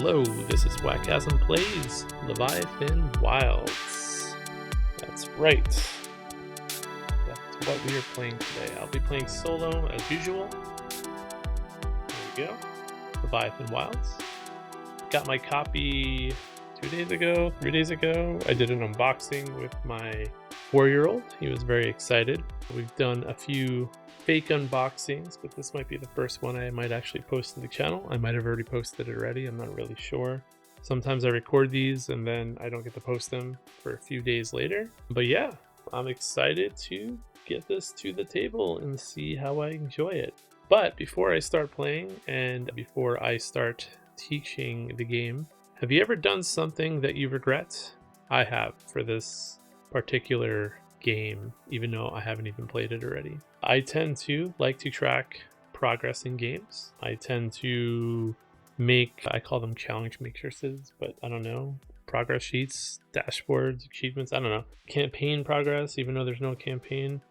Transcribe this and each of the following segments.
Hello, this is Wakasm Plays Leviathan Wilds. That's right. That's what we are playing today. I'll be playing solo as usual. There we go. Leviathan Wilds. Got my copy 2 days ago, 3 days ago. I did an unboxing with my 4-year-old. He was very excited. We've done a few fake unboxings, but this might be the first one I might actually post to the channel. I might have already posted it already. I'm not really sure. Sometimes I record these and then I don't get to post them for a few days later. But yeah, I'm excited to get this to the table and see how I enjoy it. But before I start playing and before I start teaching the game, have you ever done something that you regret? I have for this particular game, even though I haven't even played it already. I tend to like to track progress in games. I tend to make, I call them challenge matrices, but I don't know, progress sheets, dashboards, achievements, I don't know. Campaign progress, even though there's no campaign.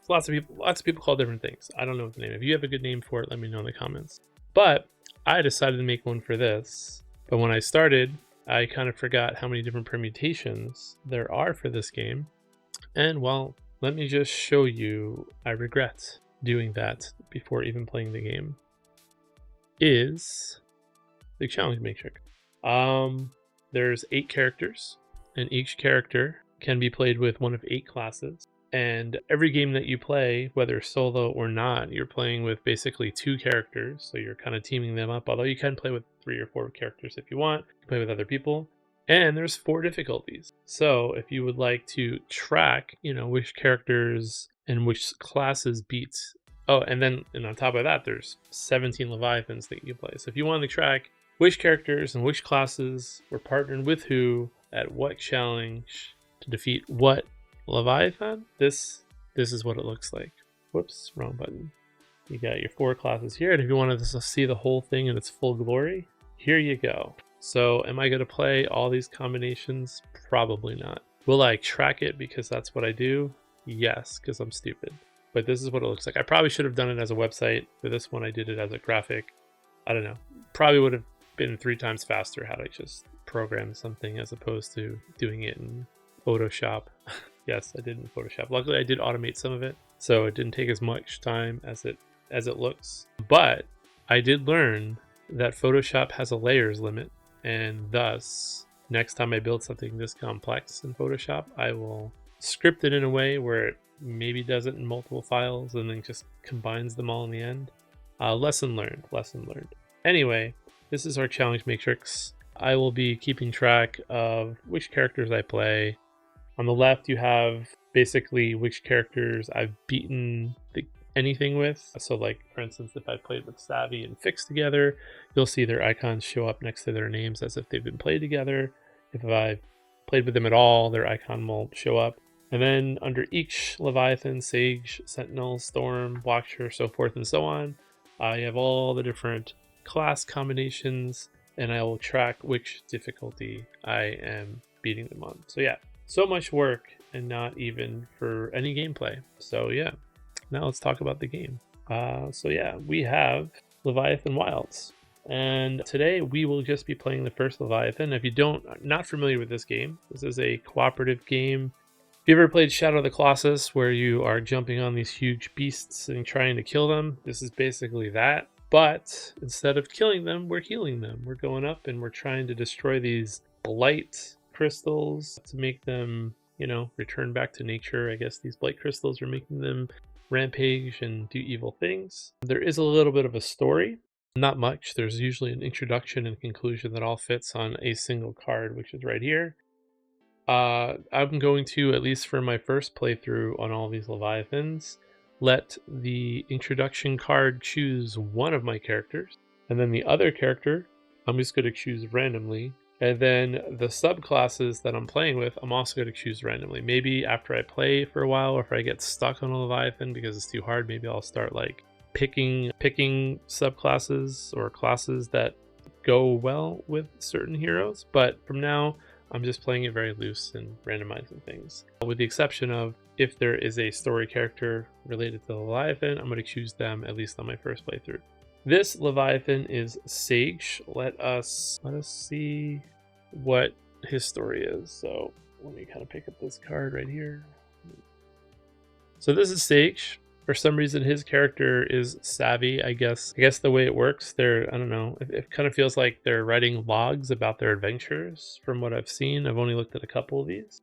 Lots of people call different things. I don't know what the name. If you have a good name for it, let me know in the comments. But I decided to make one for this. But when I started, I kind of forgot how many different permutations there are for this game. And well, let me just show you, I regret doing that before even playing the game, is the challenge matrix. There's 8 characters, and each character can be played with one of 8 classes. And every game that you play, whether solo or not, you're playing with basically 2 characters. So you're kind of teaming them up, although you can play with 3 or 4 characters if you want, you can play with other people. And there's 4 difficulties. So if you would like to track, which characters and which classes beat. Oh, and on top of that, there's 17 Leviathans that you play. So if you want to track which characters and which classes were partnered with who at what challenge to defeat what Leviathan, this is what it looks like. Whoops, wrong button. You got your 4 classes here, and if you wanted to see the whole thing in its full glory, here you go. So am I going to play all these combinations? Probably not. Will I track it because that's what I do? Yes, because I'm stupid. But this is what it looks like. I probably should have done it as a website. For this one, I did it as a graphic. I don't know. Probably would have been 3 times faster had I just programmed something as opposed to doing it in Photoshop. Yes, I did in Photoshop. Luckily, I did automate some of it, so it didn't take as much time as it looks. But I did learn that Photoshop has a layers limit, and thus, next time I build something this complex in Photoshop, I will script it in a way where it maybe does it in multiple files and then just combines them all in the end. Lesson learned. Anyway, this is our challenge matrix. I will be keeping track of which characters I play. On the left, you have basically which characters I've beaten anything with. So like, for instance, if I played with Savvy and Fix together, you'll see their icons show up next to their names as if they've been played together. If I've played with them at all, their icon will show up. And then under each Leviathan, Sage, Sentinel, Storm, Watcher, so forth and so on, I have all the different class combinations, and I will track which difficulty I am beating them on. So yeah, so much work and not even for any gameplay. So yeah, now let's talk about the game. So yeah, we have Leviathan Wilds, and today we will just be playing the first Leviathan. If you not familiar with this game, this is a cooperative game. If you ever played Shadow of the Colossus, where you are jumping on these huge beasts and trying to kill them, this is basically that. But instead of killing them, we're healing them. We're going up and we're trying to destroy these blight crystals to make them, return back to nature. I guess these blight crystals are making them rampage and do evil things. There is a little bit of a story, not much. There's usually an introduction and conclusion that all fits on a single card, which is right here. I'm going to, at least for my first playthrough on all these Leviathans, let the introduction card choose one of my characters, and then the other character I'm just going to choose randomly. And then the subclasses that I'm playing with, I'm also going to choose randomly. Maybe after I play for a while, or if I get stuck on a Leviathan because it's too hard, maybe I'll start like picking subclasses or classes that go well with certain heroes. But from now, I'm just playing it very loose and randomizing things. With the exception of if there is a story character related to the Leviathan, I'm going to choose them at least on my first playthrough. This Leviathan is Sage. Let us see what his story is. So let me kind of pick up this card right here. So this is Sage. For some reason, his character is savvy. I guess the way it works, I don't know. It kind of feels like they're writing logs about their adventures. From what I've seen, I've only looked at a couple of these.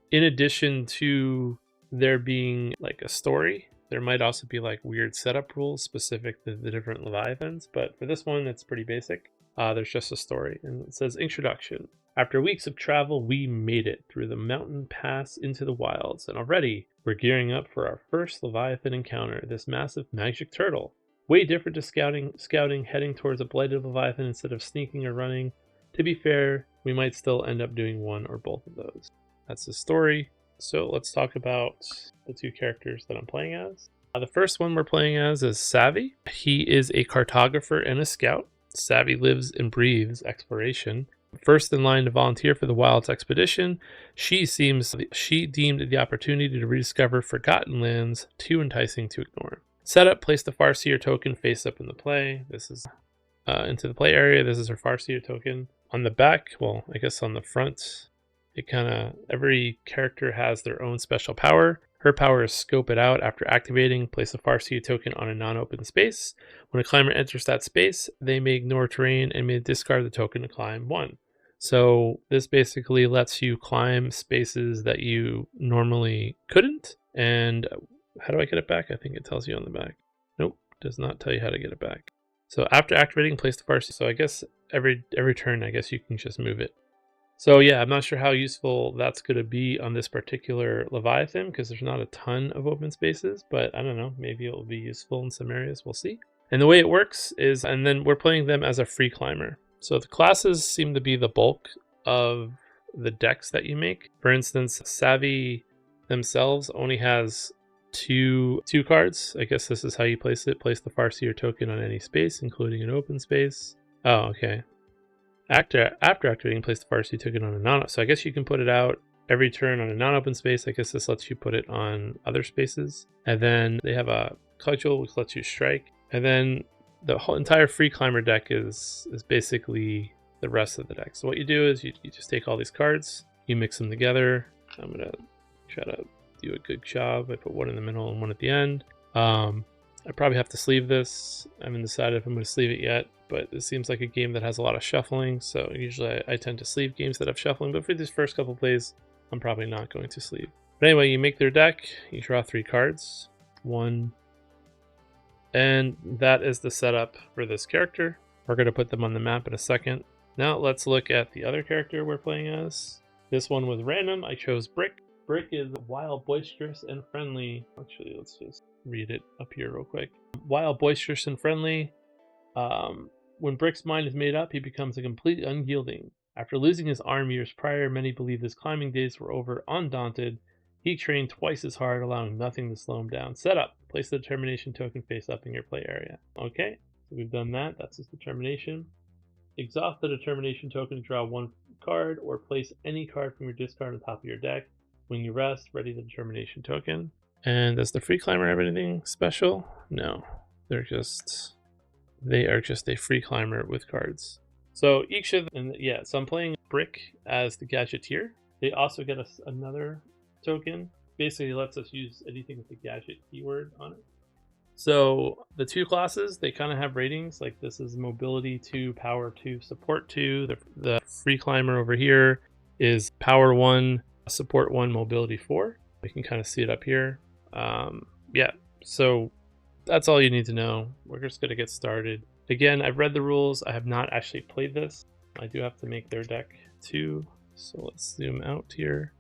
In addition to there being like a story, there might also be like weird setup rules specific to the different Leviathans. But for this one, it's pretty basic. There's just a story, and it says introduction. After weeks of travel, we made it through the mountain pass into the wilds, and already we're gearing up for our first Leviathan encounter, this massive magic turtle. Way different to scouting heading towards a blighted Leviathan instead of sneaking or running. To be fair, we might still end up doing one or both of those. That's the story. So let's talk about the two characters that I'm playing as. The first one we're playing as is Savvy. He is a cartographer and a scout. Savvy lives and breathes exploration. First in line to volunteer for the Wilds expedition, she deemed the opportunity to rediscover forgotten lands too enticing to ignore. Setup, place the Farseer token face up in the play. This is into the play area. This is her Farseer token. On the back, well, I guess on the front, every character has their own special power. Her power is scope it out. After activating, place a Farseer token on a non-open space. When a climber enters that space, they may ignore terrain and may discard the token to climb 1. So this basically lets you climb spaces that you normally couldn't. And how do I get it back? I think it tells you on the back. Nope, does not tell you how to get it back. So after activating, place the Farseer. So I guess every turn, I guess you can just move it. So yeah, I'm not sure how useful that's going to be on this particular Leviathan because there's not a ton of open spaces, but I don't know, maybe it will be useful in some areas, we'll see. And the way it works is, and then we're playing them as a free climber. So the classes seem to be the bulk of the decks that you make. For instance, Savvy themselves only has two cards. I guess this is how you place it. Place the Farseer token on any space, including an open space. Oh, okay. After activating, place the Farseer token on a non. So I guess you can put it out every turn on a non-open space. I guess this lets you put it on other spaces. And then they have a cudgel, which lets you strike. And then the whole entire free climber deck is basically the rest of the deck. So what you do is you just take all these cards, you mix them together. I'm gonna try to do a good job. I put one in the middle and one at the end. I probably have to sleeve this. I haven't decided if I'm going to sleeve it yet, but it seems like a game that has a lot of shuffling, so usually I tend to sleeve games that have shuffling, but for these first couple plays, I'm probably not going to sleeve. But anyway, you make their deck, you draw 3 cards, 1, and that is the setup for this character. We're going to put them on the map in a second. Now let's look at the other character we're playing as. This one was random. I chose Brick. Brick is wild, boisterous, and friendly. Actually, let's just read it up here real quick. Wild, boisterous, and friendly. When Brick's mind is made up, he becomes a complete unyielding. After losing his arm years prior, many believe his climbing days were over. Undaunted, he trained twice as hard, allowing nothing to slow him down. Setup. Place the determination token face up in your play area. Okay, so we've done that. That's his determination. Exhaust the determination token to draw 1 card, or place any card from your discard on top of your deck. When you rest, ready the determination token. And does the free climber have anything special? No, they are just a free climber with cards. So each of them, so I'm playing Brick as the gadgeteer. They also get us another token. Basically lets us use anything with the gadget keyword on it. So the 2 classes, they kind of have ratings. Like this is mobility 2, power 2, support 2. The free climber over here is power 1, support 1, mobility 4. You can kind of see it up here. So that's all you need to know. We're just going to get started. Again, I've read the rules. I have not actually played this. I do have to make their deck too. So let's zoom out here.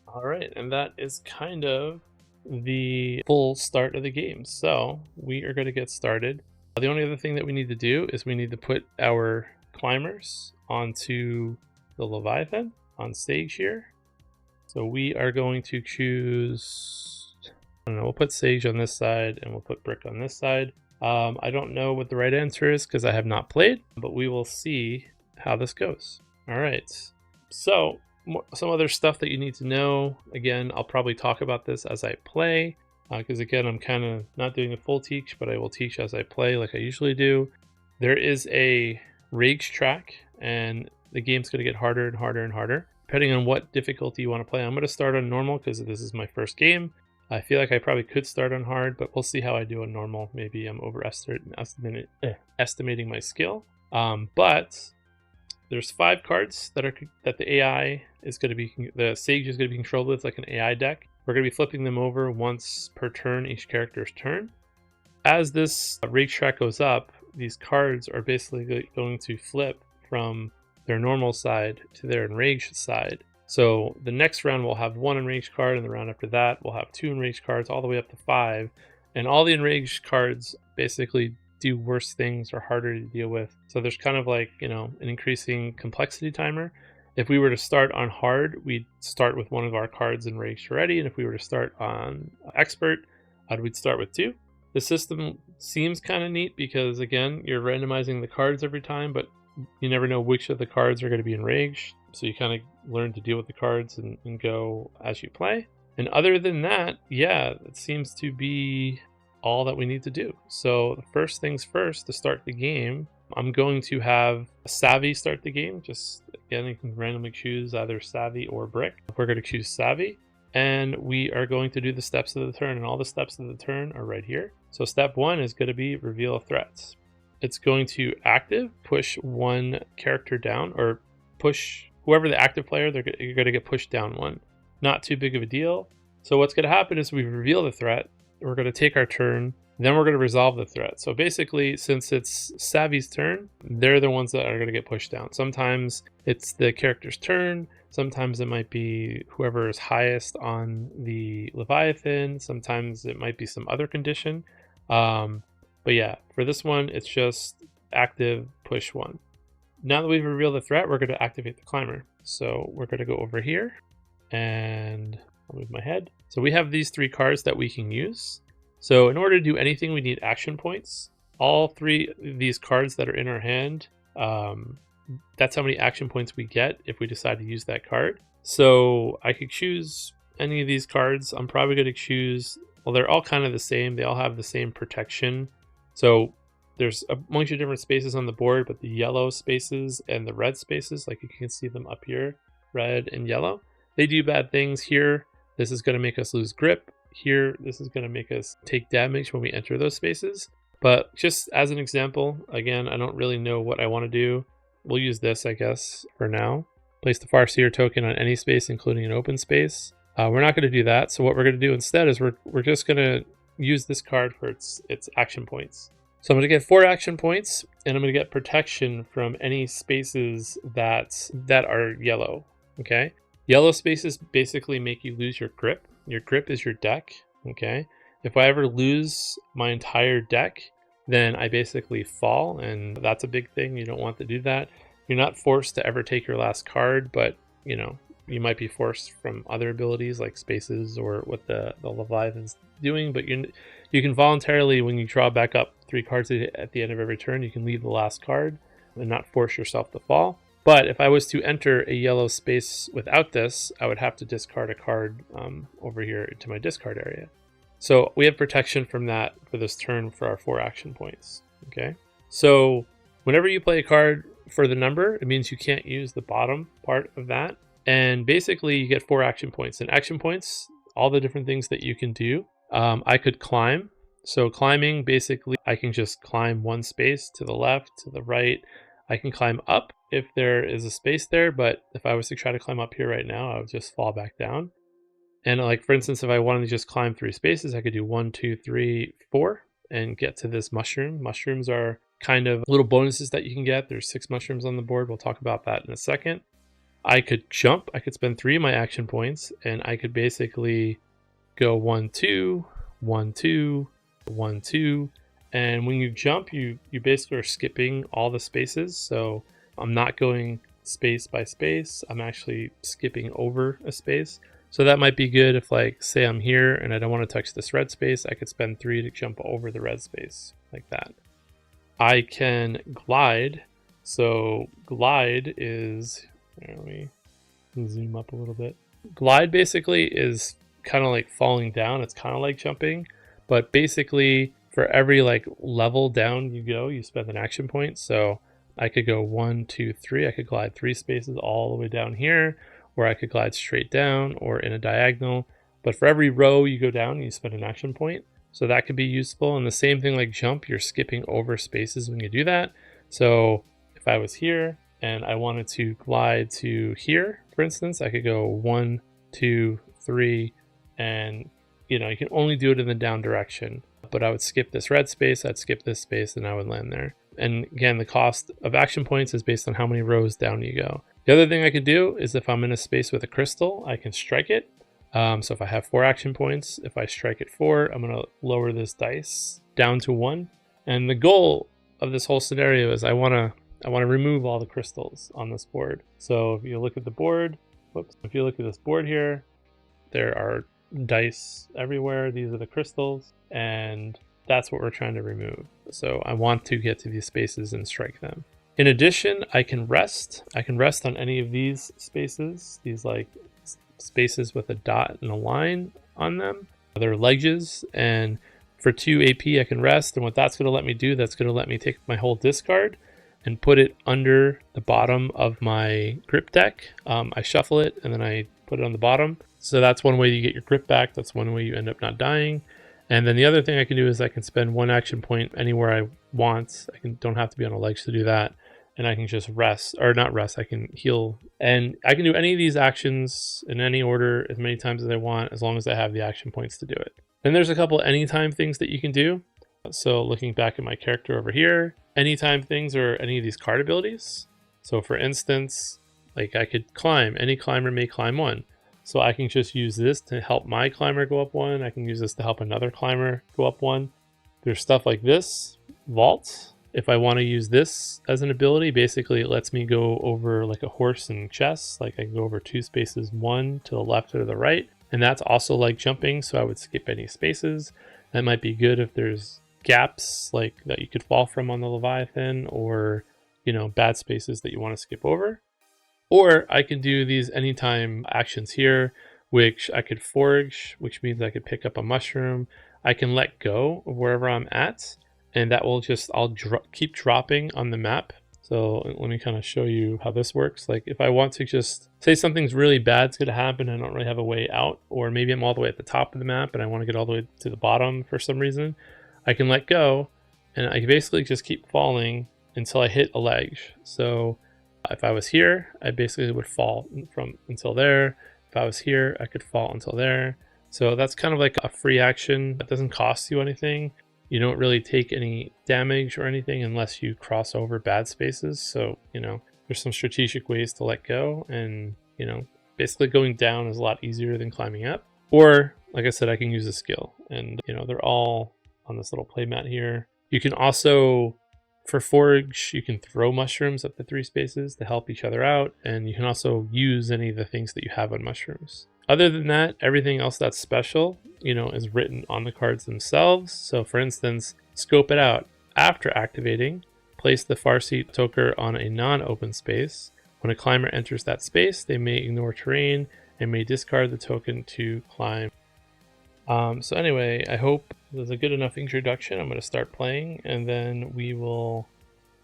All right, and that is kind of the full start of the game. So we are going to get started. The only other thing that we need to do is we need to put our climbers onto the Leviathan on stage here. So we are going to choose, I don't know, we'll put Sage on this side and we'll put Brick on this side. I don't know what the right answer is because I have not played, but we will see how this goes. All right, so some other stuff that you need to know. Again, I'll probably talk about this as I play, because again, I'm kind of not doing a full teach, but I will teach as I play like I usually do. There is a rage track, and the game's going to get harder and harder and harder, depending on what difficulty you want to play. I'm going to start on normal because this is my first game. I feel like I probably could start on hard, but we'll see how I do on normal. Maybe I'm estimating my skill. But there's 5 cards that the AI is going to be, the Sage is going to be controlled with like an AI deck. We're going to be flipping them over once per turn, each character's turn. As this rage track goes up, these cards are basically going to flip from their normal side to their enraged side. So the next round we'll have 1 enraged card, and the round after that we'll have 2 enraged cards, all the way up to 5. And all the enraged cards basically do worse things or harder to deal with. So there's kind of like, an increasing complexity timer. If we were to start on hard, we'd start with 1 of our cards enraged already. And if we were to start on expert, we'd start with 2. The system seems kind of neat because, again, you're randomizing the cards every time, but you never know which of the cards are going to be enraged. So you kind of learn to deal with the cards and go as you play. And other than that, yeah, it seems to be all that we need to do. So the first things first, to start the game, I'm going to have Savvy start the game. Just, again, you can randomly choose either Savvy or Brick. We're going to choose Savvy. And we are going to do the steps of the turn. And all the steps of the turn are right here. So step 1 is going to be reveal a threat. It's going to active, push 1 character down, or push whoever the active player, you're going to get pushed down 1. Not too big of a deal. So what's going to happen is we reveal the threat. We're going to take our turn. Then we're going to resolve the threat. So basically, since it's Savvy's turn, they're the ones that are going to get pushed down. Sometimes it's the character's turn. Sometimes it might be whoever is highest on the Leviathan. Sometimes it might be some other condition. But yeah, for this one, it's just active, push 1. Now that we've revealed the threat, we're going to activate the climber. So we're going to go over here, and I'll move my head. So we have these 3 cards that we can use. So in order to do anything, we need action points. All 3 of these cards that are in our hand, that's how many action points we get if we decide to use that card. So I could choose any of these cards. I'm probably going to choose, well, they're all kind of the same. They all have the same protection. So there's a bunch of different spaces on the board, but the yellow spaces and the red spaces, like you can see them up here, red and yellow, they do bad things. Here, this is going to make us lose grip. Here, this is going to make us take damage when we enter those spaces. But just as an example, again, I don't really know what I want to do. We'll use this, I guess, for now. Place the Farseer token on any space, including an open space. We're not going to do that. So what we're going to do instead is we're just going to use this card for its action points. So I'm going to get 4 action points, and I'm going to get protection from any spaces that are yellow. Okay, yellow spaces basically make you lose your grip. Your grip is your deck. Okay, if I ever lose my entire deck, then I basically fall, and that's a big thing. You don't want to do that. You're not forced to ever take your last card, but you might be forced from other abilities like spaces or what the Leviathan's doing, but you can voluntarily, when you draw back up 3 cards at the end of every turn, you can leave the last card and not force yourself to fall. But if I was to enter a yellow space without this, I would have to discard a card over here into my discard area. So we have protection from that for this turn for our 4 action points. Okay, so whenever you play a card for the number, it means you can't use the bottom part of that. And basically you get 4 action points. And action points, all the different things that you can do. I could climb. So climbing, basically I can just climb 1 space to the left, to the right. I can climb up if there is a space there, but if I was to try to climb up here right now, I would just fall back down. And like, for instance, if I wanted to just climb 3 spaces, I could do 1, 2, 3, 4 and get to this mushroom. Mushrooms are kind of little bonuses that you can get. There's 6 mushrooms on the board. We'll talk about that in a second. I could jump. I could spend 3 of my action points, and I could basically go 1, 2, 1, 2, 1, 2. And when you jump, you basically are skipping all the spaces. So I'm not going space by space. I'm actually skipping over a space. So that might be good if, like, say I'm here and I don't want to touch this red space. I could spend 3 to jump over the red space like that. I can glide. So glide is, Zoom up a little bit. Glide basically is kind of like falling down. It's kind of like jumping, but basically for every like level down you go, you spend an action point. So I could go 1, 2, 3. I could glide 3 spaces all the way down here, or I could glide straight down or in a diagonal. But for every row you go down, you spend an action point. So that could be useful. And the same thing like jump, you're skipping over spaces when you do that. So if I was here and I wanted to glide to here, for instance, I could go 1, 2, 3, and you can only do it in the down direction. But I would skip this red space, I'd skip this space, and I would land there. And again, the cost of action points is based on how many rows down you go. The other thing I could do is if I'm in a space with a crystal, I can strike it. So if I have 4 action points, if I strike at 4, I'm going to lower this dice down to 1. And the goal of this whole scenario is I want to remove all the crystals on this board. So if you look at the board, if you look at this board here, there are dice everywhere. These are the crystals, and that's what we're trying to remove. So I want to get to these spaces and strike them. In addition, I can rest. I can rest on any of these spaces, these like spaces with a dot and a line on them. They're ledges, and for 2 AP I can rest, and what that's going to let me do, that's going to let me take my whole discard and put it under the bottom of my grip deck. I shuffle it and then I put it on the bottom. So that's one way you get your grip back. That's one way you end up not dying. And then the other thing I can do is I can spend 1 action point anywhere I want. Don't have to be on a ledge to do that. And I can just rest, or not rest, I can heal. And I can do any of these actions in any order as many times as I want, as long as I have the action points to do it. Then there's a couple anytime things that you can do. So looking back at my character over here, anytime things are any of these card abilities. So for instance, like I could climb, any climber may climb 1. So I can just use this to help my climber go up 1. I can use this to help another climber go up 1. There's stuff like this, vault. If I want to use this as an ability, basically it lets me go over like a horse and chess. Like I can go over 2 spaces, 1 to the left or to the right. And that's also like jumping, so I would skip any spaces. That might be good if there's gaps like that you could fall from on the Leviathan, or bad spaces that you want to skip over. Or I can do these anytime actions here, which I could forage, which means I could pick up a mushroom. I can let go of wherever I'm at, and that will just, keep dropping on the map. So let me kind of show you how this works. Like if I want to just say something's really bad's going to happen, I don't really have a way out, or maybe I'm all the way at the top of the map and I want to get all the way to the bottom for some reason, I can let go and I can basically just keep falling until I hit a ledge. So if I was here, I basically would fall from until there. If I was here, I could fall until there. So that's kind of like a free action that doesn't cost you anything. You don't really take any damage or anything unless you cross over bad spaces. So, there's some strategic ways to let go, and, basically going down is a lot easier than climbing up. Or, like I said, I can use a skill, and, they're all on this little playmat here. You can also, for forage, you can throw mushrooms up to 3 spaces to help each other out, and you can also use any of the things that you have on mushrooms. Other than that, everything else that's special, is written on the cards themselves. So for instance, scope it out. After activating, place the Farseat token on a non-open space. When a climber enters that space, they may ignore terrain and may discard the token to climb. So anyway, I hope this is a good enough introduction. I'm going to start playing, and then I'm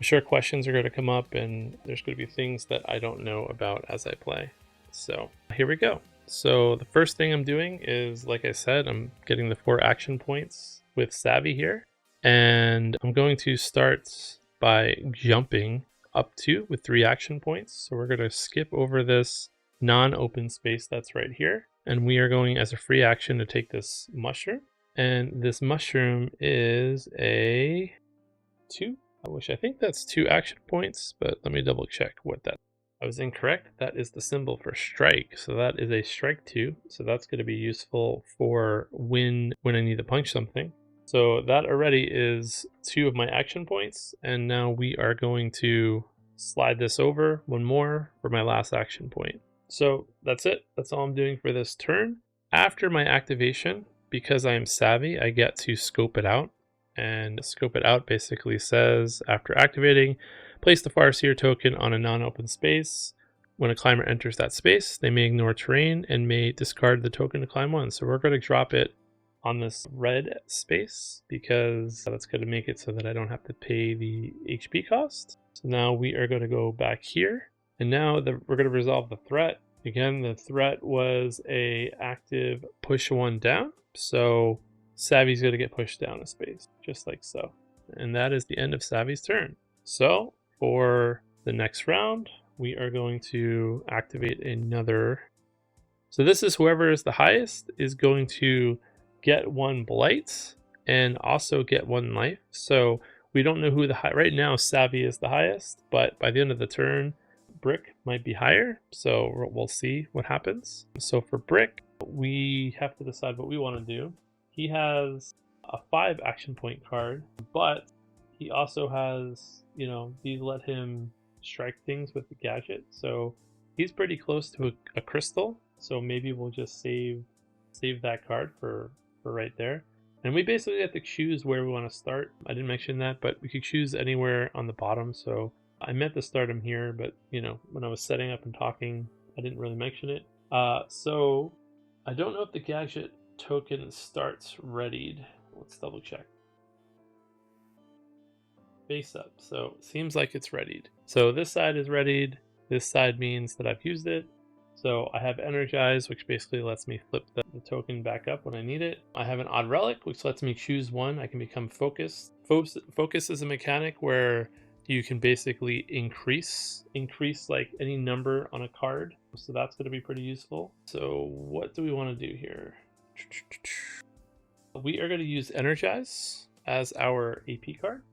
sure questions are going to come up, and there's going to be things that I don't know about as I play. So here we go. So the first thing I'm doing is, like I said, I'm getting the 4 action points with Savvy here. And I'm going to start by jumping up 2 with 3 action points. So we're going to skip over this non-open space that's right here. And we are going as a free action to take this mushroom. And this mushroom is a 2. I think that's 2 action points, but let me double check what that is. I was incorrect. That is the symbol for strike. So that is a strike 2. So that's going to be useful for when I need to punch something. So that already is 2 of my action points. And now we are going to slide this over 1 more for my last action point. So that's it. That's all I'm doing for this turn. After my activation, because I am savvy, I get to scope it out. And scope it out basically says, after activating, place the Farseer token on a non-open space. when a climber enters that space, they may ignore terrain and may discard the token to climb 1. So we're going to drop it on this red space because that's going to make it so that I don't have to pay the HP cost. So now we are going to go back here, and now we're going to resolve the threat. Again, the threat was a active push 1 down, so Savvy's going to get pushed down a space, just like so. And that is the end of Savvy's turn. So for the next round, we are going to activate another. So this is whoever is the highest is going to get 1 blight and also get 1 life. So we don't know who right now Savvy is the highest, but by the end of the turn, Brick might be higher. So we'll see what happens. So for Brick, we have to decide what we want to do. He has a 5 action point card, but he also has, these let him strike things with the gadget. So he's pretty close to a crystal. So maybe we'll just save that card for right there. And we basically have to choose where we want to start. I didn't mention that, but we could choose anywhere on the bottom. So I meant to start him here, but when I was setting up and talking, I didn't really mention it. So I don't know if the gadget token starts readied. Let's double check. Face up. So it seems like it's readied. So this side is readied. This side means that I've used it. So I have Energize, which basically lets me flip the token back up when I need it. I have an Odd Relic, which lets me choose 1. I can become Focused. Focus is a mechanic where you can basically increase like any number on a card. So that's going to be pretty useful. So what do we want to do here? We are going to use Energize as our AP card.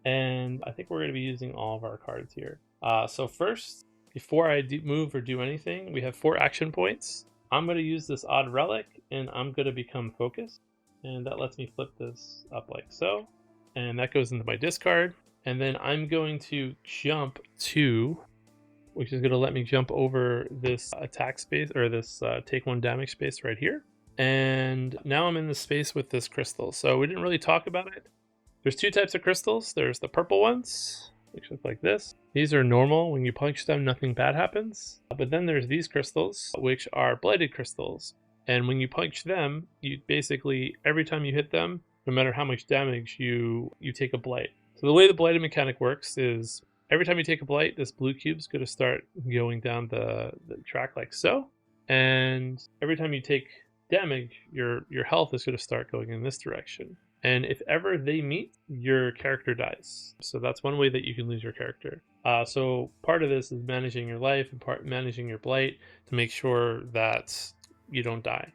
And I think we're going to be using all of our cards here. So first, before I move or do anything, we have 4 action points. I'm going to use this Odd Relic, and I'm going to become Focused. And that lets me flip this up like so. And that goes into my discard. And then I'm going to jump 2, which is going to let me jump over this attack space, or this take 1 damage space right here. And now I'm in the space with this crystal. So we didn't really talk about it. There's 2 types of crystals. There's the purple ones, which look like this. These are normal. When you punch them, nothing bad happens. But then there's these crystals, which are blighted crystals. And when you punch them, you basically, every time you hit them, no matter how much damage, you take a blight. So the way the blighted mechanic works is every time you take a blight, this blue cube's going to start going down the track like so. And every time you take damage, your health is going to start going in this direction. And if ever they meet, your character dies. So that's one way that you can lose your character. So part of this is managing your life and part managing your blight to make sure that you don't die.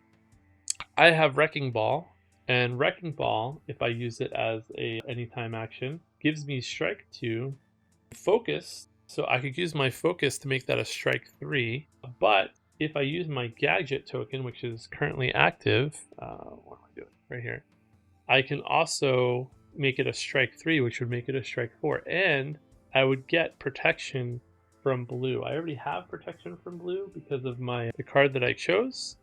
I have Wrecking Ball, and Wrecking Ball, if I use it as a anytime action, gives me Strike 2, Focus. So I could use my Focus to make that a Strike 3. But if I use my Gadget token, which is currently active, what am I doing? Right here. I can also make it a Strike 3, which would make it a Strike 4. And I would get protection from blue. I already have protection from blue because of the card that I chose.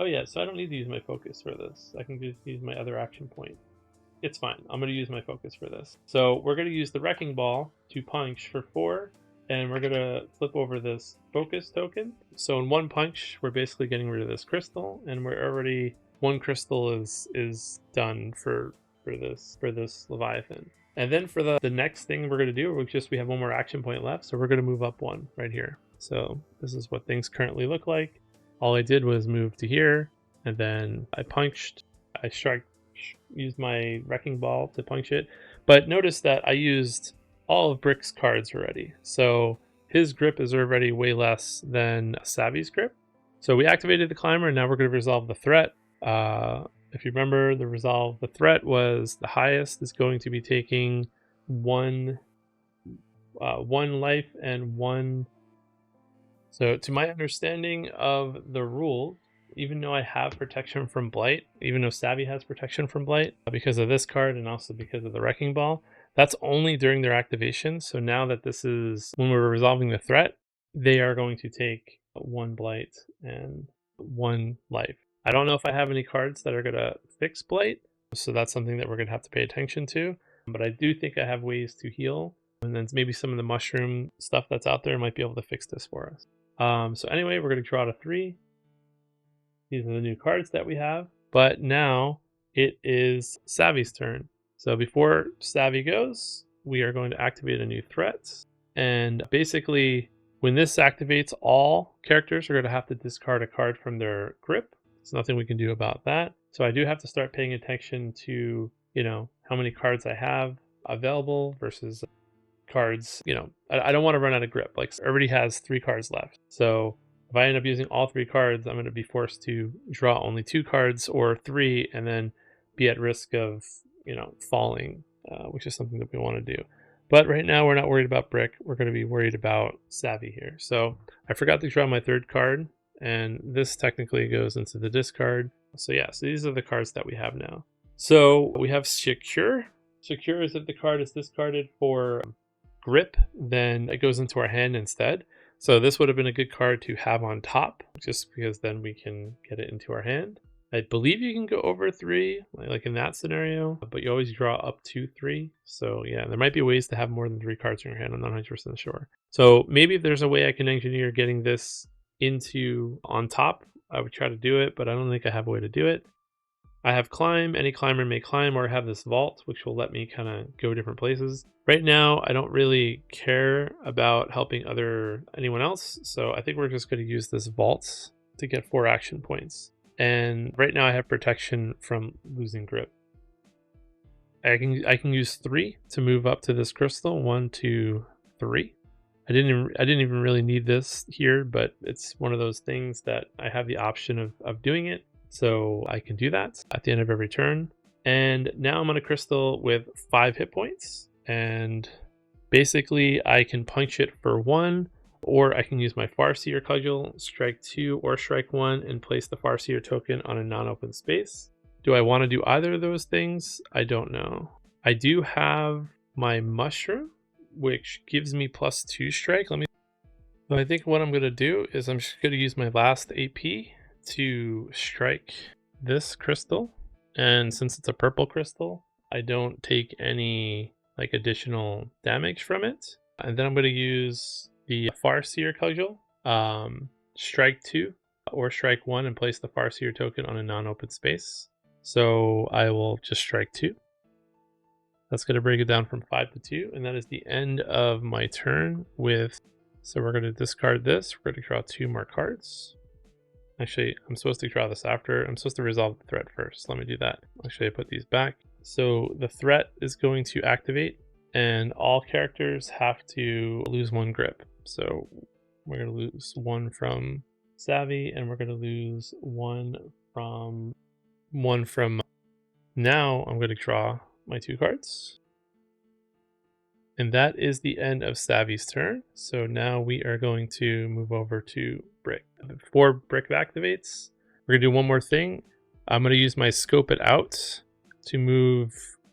Oh yeah, so I don't need to use my Focus for this. I can just use my other action point. It's fine. I'm going to use my Focus for this. So we're going to use the Wrecking Ball to punch for 4. And we're going to flip over this Focus token. So in 1 punch, we're basically getting rid of this crystal. And we're already... 1 crystal is done for this Leviathan. And then for the next thing we're going to do, we have 1 more action point left, so we're going to move up 1 right here. So this is what things currently look like. All I did was move to here, and then I punched, used my Wrecking Ball to punch it. But notice that I used all of Brick's cards already. So his grip is already way less than Savvy's grip. So we activated the climber, and now we're going to resolve the threat. If you remember, the threat was the highest is going to be taking 1 life and 1. So to my understanding of the rule, even though I have protection from blight, even though Savvy has protection from blight because of this card and also because of the Wrecking Ball, that's only during their activation. So now that this is when we're resolving the threat, they are going to take 1 blight and 1 life. I don't know if I have any cards that are going to fix blight, so that's something that we're going to have to pay attention to. But I do think I have ways to heal And then maybe some of the mushroom stuff that's out there might be able to fix this for us. So anyway, we're going to draw to 3. These are the new cards that we have. But now it is Savvy's turn. So before Savvy goes, we are going to activate a new threat. And basically, when this activates, all characters are going to have to discard a card from their grip. There's nothing we can do about that. So I do have to start paying attention to, how many cards I have available versus cards. I don't want to run out of grip. Like, everybody has 3 cards left. So if I end up using all 3 cards, I'm going to be forced to draw only 2 cards or 3 and then be at risk of, falling, which is something that we want to do. But right now, we're not worried about Brick. We're going to be worried about Savvy here. So I forgot to draw my 3rd card, and this technically goes into the discard. So yeah, so these are the cards that we have now. So we have Secure. Secure is if the card is discarded for grip, then it goes into our hand instead. So this would have been a good card to have on top, just because then we can get it into our hand. I believe you can go over 3, like in that scenario, but you always draw up to 3. So yeah, there might be ways to have more than 3 cards in your hand. I'm not 100% sure. So maybe if there's a way I can engineer getting this into on top, I would try to do it, but I don't think I have a way to do it. I have Climb. Any climber may climb, or have this Vault, which will let me kind of go different places. Right now, I don't really care about helping anyone else, so I think we're just going to use this Vault to get 4 action points. And right now I have protection from losing grip. I can use 3 to move up to this crystal. 1, 2, 3. I didn't even really need this here, but it's one of those things that I have the option of doing it, so I can do that at the end of every turn. And now I'm on a crystal with 5 hit points, and basically I can punch it for 1. Or I can use my Farseer Cudgel, strike 2 or strike 1, and place the Farseer token on a non-open space. Do I want to do either of those things? I don't know. I do have my Mushroom, which gives me +2 strike. So I think what I'm going to do is I'm just going to use my last AP to strike this crystal. And since it's a purple crystal, I don't take any additional damage from it. And then I'm going to use the Farseer Cudgel, strike 2 or strike 1 and place the Farseer token on a non-open space. So I will just strike 2. That's going to bring it down from 5 to 2, and that is the end of my turn so we're going to discard this. We're going to draw 2 more cards. Actually, I'm supposed to draw this after. I'm supposed to resolve the threat first. Let me do that. Actually, I put these back. So the threat is going to activate, and all characters have to lose 1 grip. So we're going to lose 1 from Savvy, and we're going to lose 1 from. Now I'm going to draw my 2 cards. And that is the end of Savvy's turn. So now we are going to move over to Brick. Before Brick activates, we're going to do one more thing. I'm going to use my Scope It Out to move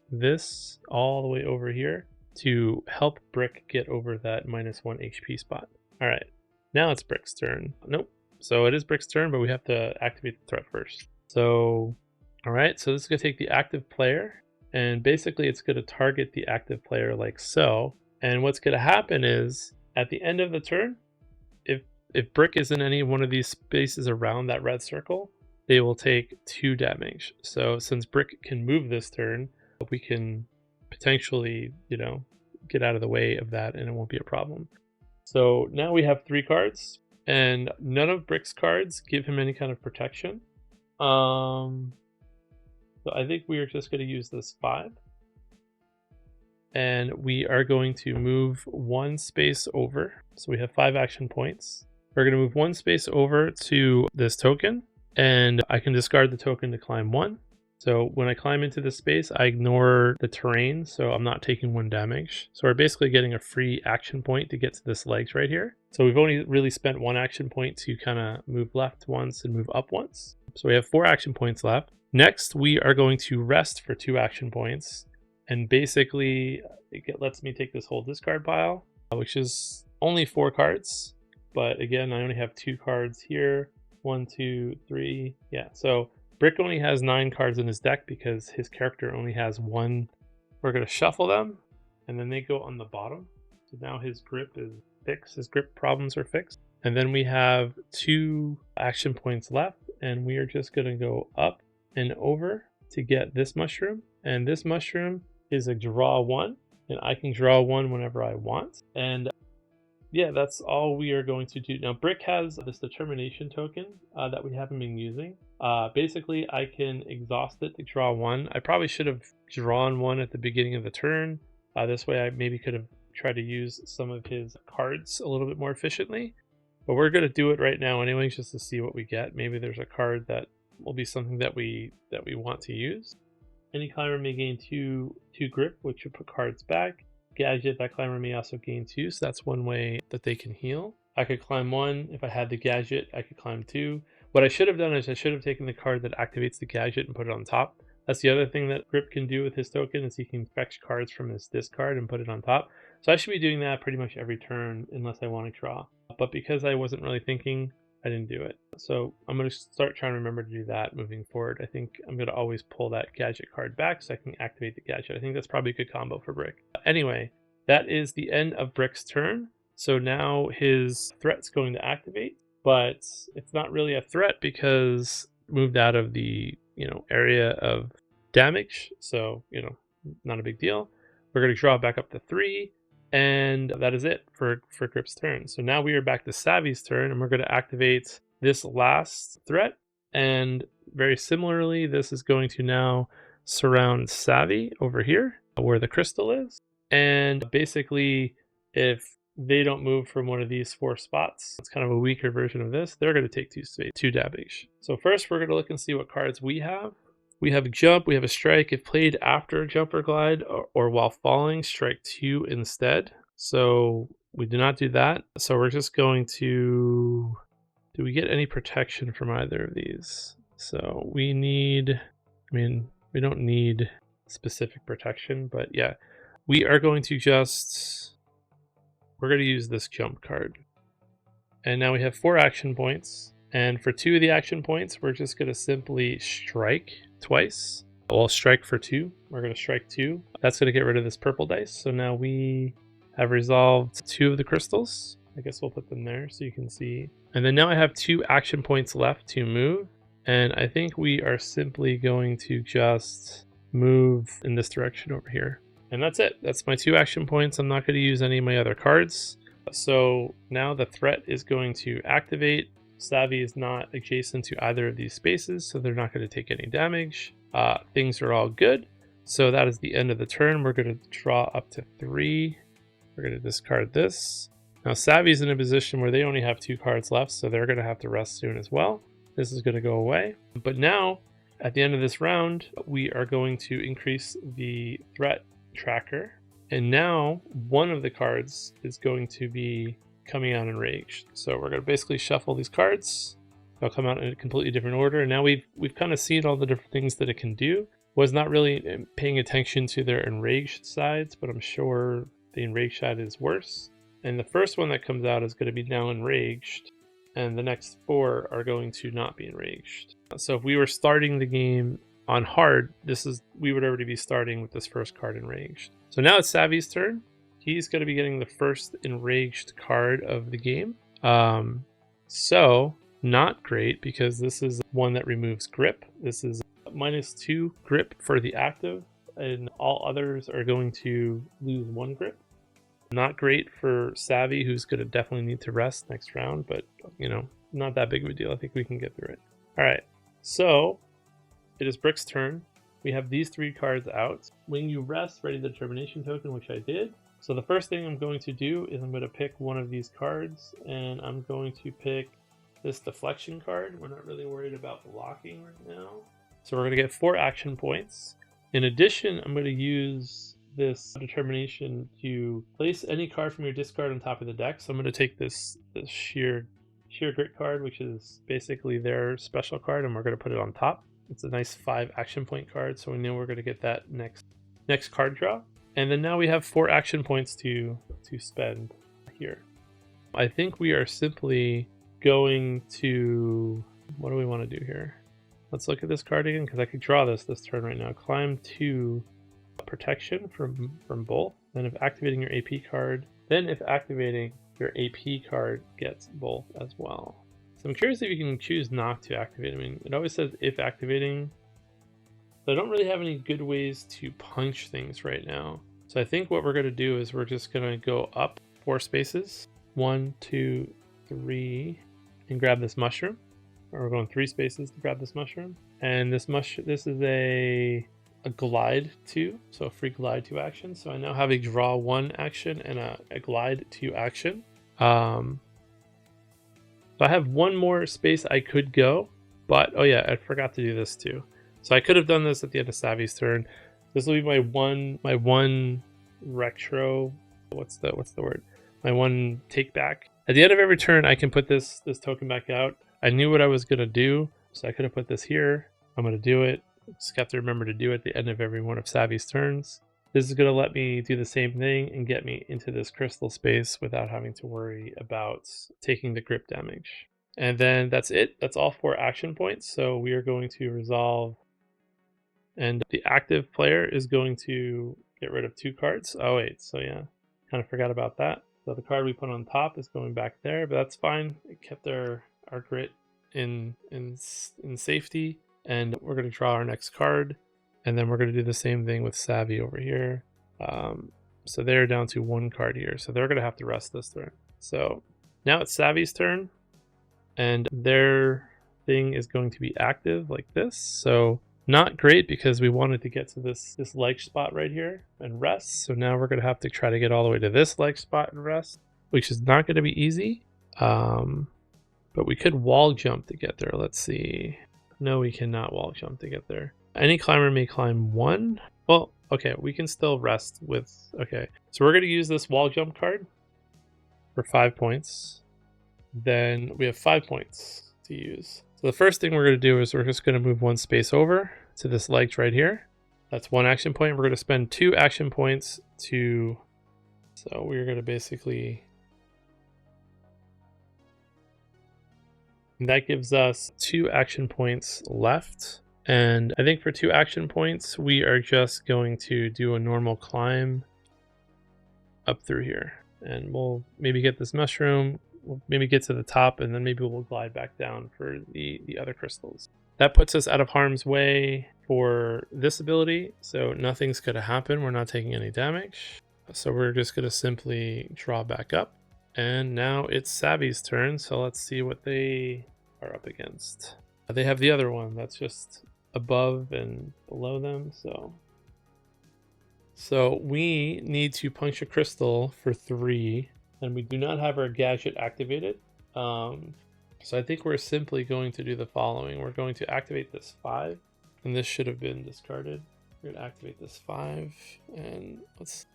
this all the way over here to help Brick get over that -1 HP spot. All right, now it's Brick's turn. Nope. So it is Brick's turn, but we have to activate the threat first. So, all right, so this is going to take the active player, and basically it's going to target the active player like so. And what's going to happen is at the end of the turn, if Brick is in any one of these spaces around that red circle, they will take 2 damage. So since Brick can move this turn, we can potentially, get out of the way of that and it won't be a problem. So now we have 3 cards, and none of Brick's cards give him any kind of protection. So I think we are just going to use this 5. And we are going to move 1 space over. So we have 5 action points. We're going to move 1 space over to this token, and I can discard the token to climb 1. So when I climb into this space, I ignore the terrain, so I'm not taking 1 damage. So we're basically getting a free action point to get to this legs right here. So we've only really spent 1 action point to kind of move left once and move up once. So we have 4 action points left. Next, we are going to rest for 2 action points. And basically, it lets me take this whole discard pile, which is only 4 cards. But again, I only have 2 cards here. 1, 2, 3. Yeah, so Brick only has 9 cards in his deck because his character only has 1. We're going to shuffle them, and then they go on the bottom. So now his grip is fixed. His grip problems are fixed. And then we have 2 action points left, and we are just going to go up and over to get this mushroom. And this mushroom is a draw 1, and I can draw 1 whenever I want. And yeah, that's all we are going to do. Now, Brick has this determination token that we haven't been using. Basically, I can exhaust it to draw 1. I probably should have drawn 1 at the beginning of the turn. This way, I maybe could have tried to use some of his cards a little bit more efficiently. But we're going to do it right now anyways, just to see what we get. Maybe there's a card that will be something that we want to use. Any climber may gain 2 grip, which will put cards back. Gadget, that climber may also gain 2, so that's one way that they can heal. I could climb 1. If I had the gadget, I could climb 2. What I should have done is I should have taken the card that activates the gadget and put it on top. That's the other thing that Grip can do with his token, is he can fetch cards from his discard and put it on top. So I should be doing that pretty much every turn unless I want to draw. But because I wasn't really thinking, I didn't do it. So I'm going to start trying to remember to do that moving forward. I think I'm going to always pull that gadget card back so I can activate the gadget. I think that's probably a good combo for Brick. Anyway, that is the end of Brick's turn. So now his threat's going to activate, but it's not really a threat because it moved out of the area of damage. So, not a big deal. We're going to draw back up to 3. And that is it for Grip's turn. So now we are back to Savvy's turn, and we're going to activate this last threat. And very similarly, this is going to now surround Savvy over here where the crystal is. And basically, if they don't move from one of these 4 spots, it's kind of a weaker version of this, they're going to take 2 damage. So first, we're going to look and see what cards we have. We have a jump, we have a strike. If played after jump or glide or while falling, strike 2 instead. So we do not do that. So we're just going to... Do we get any protection from either of these? So we need... we don't need specific protection, but yeah. We are going to just... We're going to use this jump card. And now we have 4 action points. And for 2 of the action points, we're just going to simply strike twice. We'll strike for 2. We're going to strike 2. That's going to get rid of this purple dice. So now we have resolved 2 of the crystals. I guess we'll put them there so you can see. And then now I have 2 action points left to move. And I think we are simply going to just move in this direction over here. And that's it. That's my 2 action points. I'm not going to use any of my other cards. So now the threat is going to activate. Savvy is not adjacent to either of these spaces, so they're not going to take any damage. Things are all good. So that is the end of the turn. We're going to draw up to 3. We're going to discard this. Now Savvy's in a position where they only have 2 cards left, so they're going to have to rest soon as well. This is going to go away. But now, at the end of this round, we are going to increase the threat tracker. And now, one of the cards is going to be coming out enraged. So we're going to basically shuffle these cards. They'll come out in a completely different order. And now we've kind of seen all the different things that it can do. Was not really paying attention to their enraged sides, but I'm sure the enraged side is worse. And the first one that comes out is going to be now enraged, and the next 4 are going to not be enraged. So if we were starting the game on hard, we would already be starting with this first card enraged. So now it's Savvy's turn. He's going to be getting the first enraged card of the game. So not great, because this is one that removes grip. This is -2 grip for the active, and all others are going to lose 1 grip. Not great for Savvy, who's going to definitely need to rest next round, but not that big of a deal. I think we can get through it. All right, so it is Brick's turn. We have these 3 cards out. When you rest, ready the determination token, which I did. So the first thing I'm going to do is I'm going to pick one of these cards, and I'm going to pick this deflection card. We're not really worried about blocking right now. So we're going to get 4 action points. In addition, I'm going to use this determination to place any card from your discard on top of the deck. So I'm going to take this sheer grit card, which is basically their special card, and we're going to put it on top. It's a nice 5 action point card, so we know we're going to get that next card draw. And then now we have 4 action points to spend here. I think we are simply going to... What do we want to do here? Let's look at this card again, because I could draw this turn right now. Climb 2 protection from both. Then if activating your AP card, Then if activating, your AP card gets both as well. So I'm curious if you can choose not to activate. I mean, it always says if activating. So I don't really have any good ways to punch things right now. So I think what we're going to do is we're just going to go up 4 spaces. 1, 2, 3, and grab this mushroom. Or we're going 3 spaces to grab this mushroom. And this is a glide 2, so a free glide 2 action. So I now have a draw 1 action and a glide 2 action. So I have 1 more space I could go, but oh yeah, I forgot to do this too. So I could have done this at the end of Savvy's turn. This will be my one retro. What's the word? My one take back. At the end of every turn, I can put this token back out. I knew what I was gonna do, so I could have put this here. I'm gonna do it. Just have to remember to do it at the end of every one of Savvy's turns. This is gonna let me do the same thing and get me into this crystal space without having to worry about taking the grip damage. And then that's it. That's all 4 action points. So we are going to resolve. And the active player is going to get rid of 2 cards. Oh wait, so yeah, kind of forgot about that. So the card we put on top is going back there, but that's fine. It kept our grit in safety. And we're going to draw our next card. And then we're going to do the same thing with Savvy over here. So they're down to 1 card here. So they're going to have to rest this turn. So now it's Savvy's turn. And their thing is going to be active like this. So not great because we wanted to get to this leg spot right here and rest. So now we're going to have to try to get all the way to this leg spot and rest, which is not going to be easy. But we could wall jump to get there. Let's see. No, we cannot wall jump to get there. Any climber may climb 1. Well, okay, we can still rest with... Okay, so we're going to use this wall jump card for 5 points. Then we have 5 points to use. So the first thing we're going to do is we're just going to move 1 space over to this ledge right here. That's 1 action point. We're going to spend 2 action points to... So we're going to basically... That gives us 2 action points left. And I think for 2 action points, we are just going to do a normal climb up through here. And we'll maybe get this mushroom, we'll maybe get to the top, and then maybe we'll glide back down for the other crystals. That puts us out of harm's way for this ability, so nothing's going to happen. We're not taking any damage. So we're just going to simply draw back up. And now it's Savvy's turn, so let's see what they are up against. They have the other one that's just above and below them, so we need to punch a crystal for 3, and we do not have our gadget activated. So I think we're simply going to do the following. We're going to activate this 5, and this should have been discarded. We're going to activate this 5, and let's...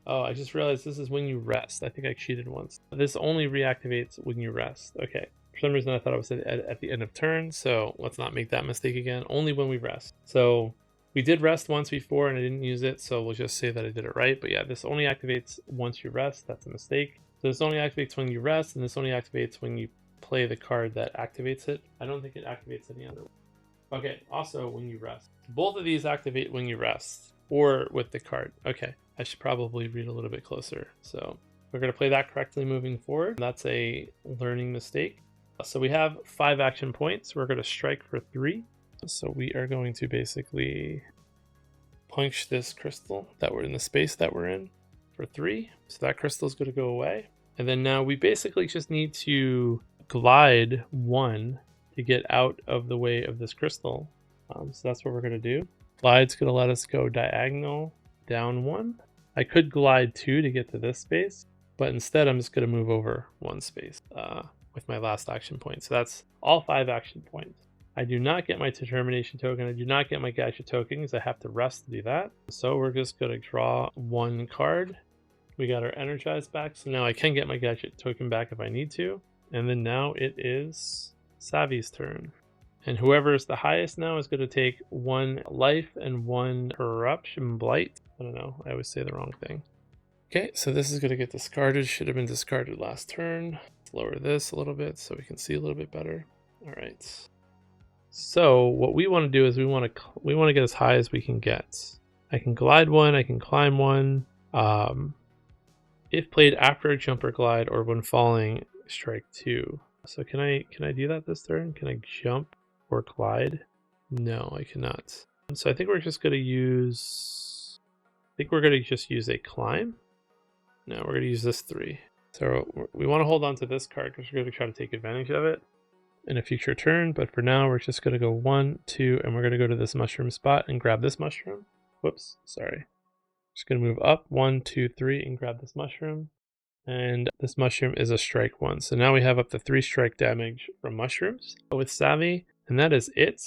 Oh, I just realized this is when you rest. I think I cheated once. This only reactivates when you rest. Okay. For some reason, I thought I was at the end of turn, so let's not make that mistake again. Only when we rest. So we did rest once before, and I didn't use it, so we'll just say that I did it right. But yeah, this only activates once you rest. That's a mistake. So this only activates when you rest, and this only activates when you play the card that activates it. I don't think it activates any other one. Okay, also when you rest. Both of these activate when you rest, or with the card. Okay. I should probably read a little bit closer. So we're going to play that correctly moving forward. That's a learning mistake. So we have 5 action points. We're going to strike for 3. So we are going to basically punch this crystal that we're in the space that we're in for 3. So that crystal is going to go away. And then now we basically just need to glide 1 to get out of the way of this crystal. So that's what we're going to do. Glide's going to let us go diagonal down 1. I could glide 2 to get to this space, but instead I'm just going to move over 1 space with my last action point. So that's all 5 action points. I do not get my determination token. I do not get my gadget token because I have to rest to do that. So we're just going to draw 1 card. We got our energize back. So now I can get my gadget token back if I need to. And then now it is Savvy's turn. And whoever is the highest now is going to take 1 life and 1 corruption blight. I don't know. I always say the wrong thing. Okay, so this is going to get discarded. Should have been discarded last turn. Let's lower this a little bit so we can see a little bit better. All right. So what we want to do is we want to get as high as we can get. I can glide 1. I can climb 1. If played after a jump or glide or when falling, strike 2. So can I do that this turn? Can I jump or glide? No, I cannot. So I think we're just gonna use just use a climb. No, we're gonna use this 3. So we want to hold on to this card because we're gonna try to take advantage of it in a future turn, but for now we're just gonna go 1, 2, and we're gonna go to this mushroom spot and grab this mushroom. Whoops, sorry. Just gonna move up 1, 2, 3 and grab this mushroom. And this mushroom is a strike 1. So now we have up to 3 strike damage from mushrooms with Savvy, and that is it.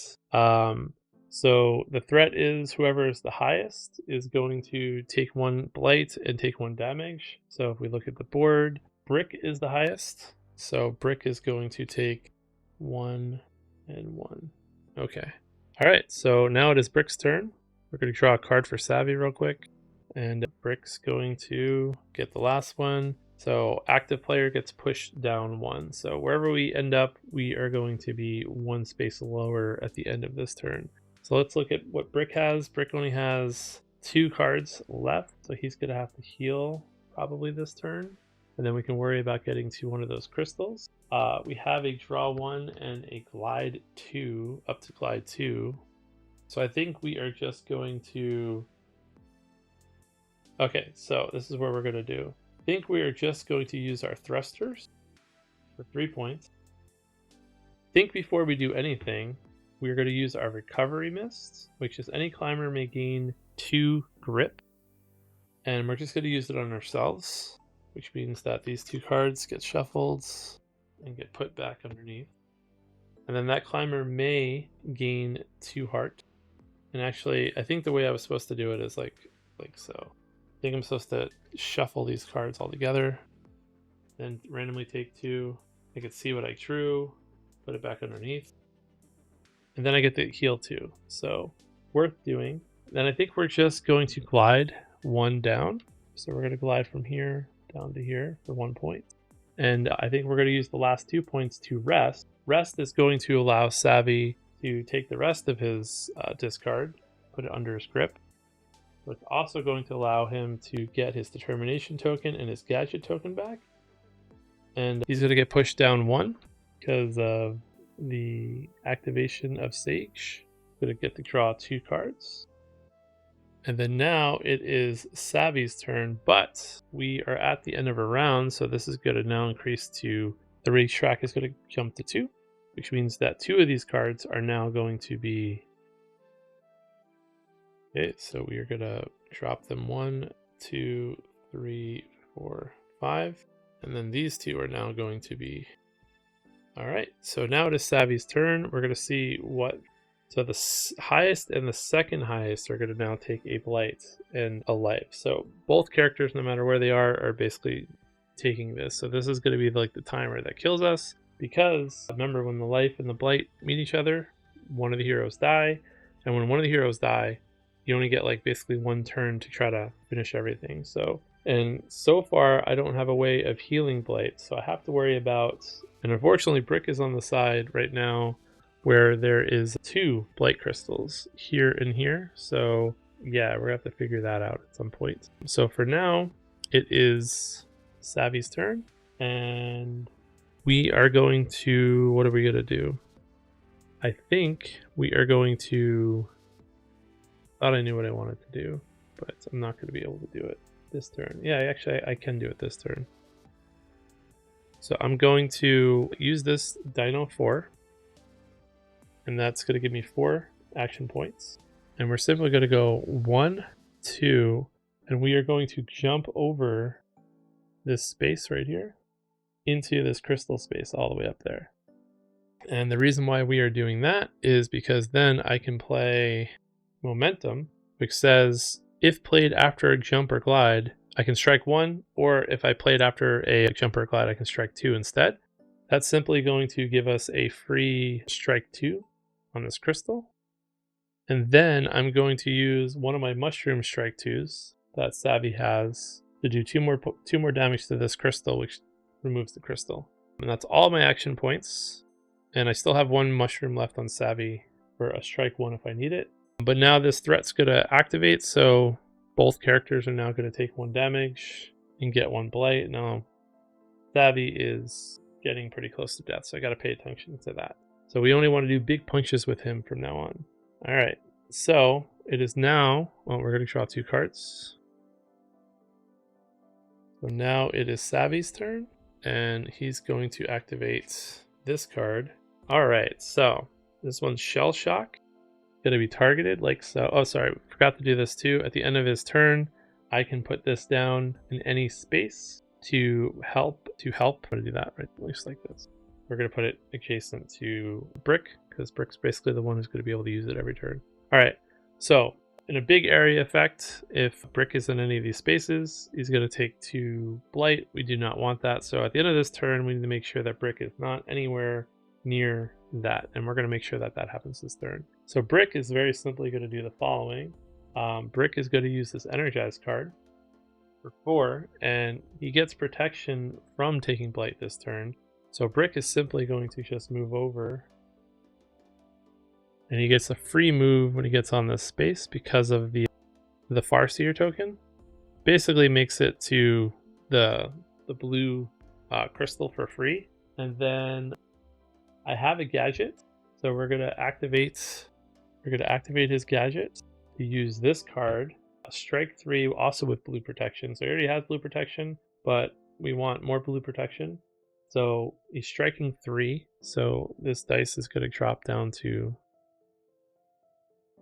So the threat is whoever is the highest is going to take 1 blight and take 1 damage. So if we look at the board, Brick is the highest. So Brick is going to take 1 and 1. Okay. All right, so now it is Brick's turn. We're going to draw a card for Savvy real quick. And Brick's going to get the last one. So active player gets pushed down 1. So wherever we end up, we are going to be 1 space lower at the end of this turn. So let's look at what Brick has. Brick only has 2 cards left. So he's going to have to heal probably this turn. And then we can worry about getting to one of those crystals. We have a draw 1 and a glide 2, up to glide 2. So I think we are just going to... Okay, so this is what we're going to do. I think we are just going to use our thrusters for 3 points. I think before we do anything, we're going to use our recovery mist, which is any climber may gain 2 grip. And we're just going to use it on ourselves, which means that these 2 cards get shuffled and get put back underneath. And then that climber may gain 2 heart. And actually, I think the way I was supposed to do it is like so. I think I'm supposed to shuffle these cards all together, then randomly take 2. I can see what I drew, put it back underneath, and then I get to heal 2. So worth doing. Then I think we're just going to glide 1 down. So we're going to glide from here down to here for 1 point. And I think we're going to use the last 2 points to rest. Rest is going to allow Savvy to take the rest of his discard, put it under his grip. It's also going to allow him to get his determination token and his gadget token back. And he's going to get pushed down 1 because of the activation of Sage. Going to get to draw 2 cards. And then now it is Savvy's turn, but we are at the end of a round, so this is going to now increase to... The race track is going to jump to 2, which means that 2 of these cards are now going to be... Okay, so we are going to drop them 1, 2, 3, 4, 5. And then these 2 are now going to be... Alright, so now it is Savvy's turn. We're going to see what... So the highest and the second highest are going to now take a blight and a life. So both characters, no matter where they are basically taking this. So this is going to be like the timer that kills us. Because, remember, when the life and the blight meet each other, one of the heroes die. And when one of the heroes die, you only get like basically 1 turn to try to finish everything. And so far I don't have a way of healing blight, so I have to worry about, and unfortunately Brick is on the side right now where there is 2 blight crystals here and here. So yeah, we're gonna have to figure that out at some point. So for now it is Savvy's turn, and we are going to, what are we gonna do? I think we are going to... Thought I knew what I wanted to do, but I'm not going to be able to do it this turn. Yeah, actually, I can do it this turn. So I'm going to use this Dino 4, and that's going to give me 4 action points. And we're simply going to go 1, 2, and we are going to jump over this space right here into this crystal space all the way up there. And the reason why we are doing that is because then I can play Momentum, which says if played after a jump or glide, I can strike 1, or if I played after a jump or glide, I can strike 2 instead. That's simply going to give us a free strike 2 on this crystal. And then I'm going to use one of my mushroom strike 2s that Savvy has to do 2 more damage to this crystal, which removes the crystal. And that's all my action points. And I still have 1 mushroom left on Savvy for a strike 1 if I need it. But now this threat's going to activate, so both characters are now going to take 1 damage and get 1 blight. Now, Savvy is getting pretty close to death, so I got to pay attention to that. So we only want to do big punches with him from now on. All right, so it is now, well, we're going to draw 2 cards. So now it is Savvy's turn, and he's going to activate this card. All right, so this one's Shell Shock. Going to be targeted like so. Oh, sorry, forgot to do this too. At the end of his turn, I can put this down in any space to help. I'm going to do that right, looks like this. We're going to put it adjacent to Brick, because Brick's basically the one who's going to be able to use it every turn. All right, so in a big area effect, if Brick is in any of these spaces, he's going to take 2 blight. We do not want that. So at the end of this turn, we need to make sure that Brick is not anywhere near that, and we're going to make sure that that happens this turn. So Brick is very simply going to do the following. Brick is going to use this Energize card for 4, and he gets protection from taking blight this turn. So Brick is simply going to just move over, and he gets a free move when he gets on this space because of the Farseer token. Basically makes it to the blue crystal for free. And then I have a gadget, so we're gonna activate his gadget to use this card, strike 3, also with blue protection. So he already has blue protection, but we want more blue protection. So he's striking 3, so this dice is gonna drop down to,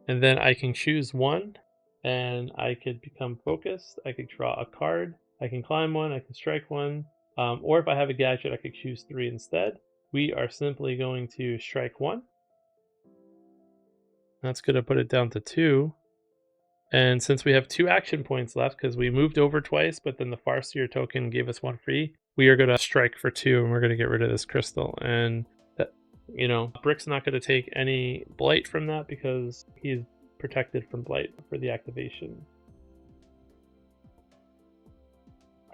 and then I can choose 1, and I could become focused. I could draw a card, I can climb 1, I can strike 1, or if I have a gadget, I could choose 3 instead. We are simply going to strike 1. That's going to put it down to 2. And since we have 2 action points left, because we moved over twice, but then the Farseer token gave us 1 free, we are going to strike for 2, and we're going to get rid of this crystal. And that, Brick's not going to take any blight from that because he's protected from blight for the activation.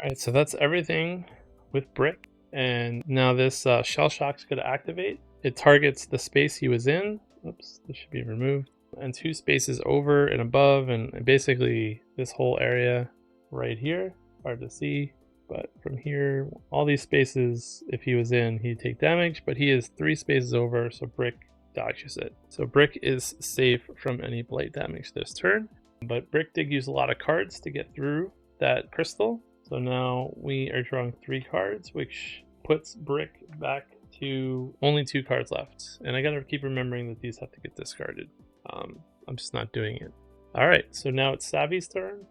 All right, so that's everything with Brick. And now this Shell Shock's going to activate. It targets the space he was in. Oops, this should be removed. And 2 spaces over and above, and basically this whole area right here. Hard to see, but from here, all these spaces, if he was in, he'd take damage, but he is 3 spaces over, so Brick dodges it. So Brick is safe from any blight damage this turn. But Brick did use a lot of cards to get through that crystal. So now we are drawing 3 cards, which puts Brick back to only 2 cards left. And I gotta keep remembering that these have to get discarded. I'm just not doing it. All right, so now it's Savvy's turn.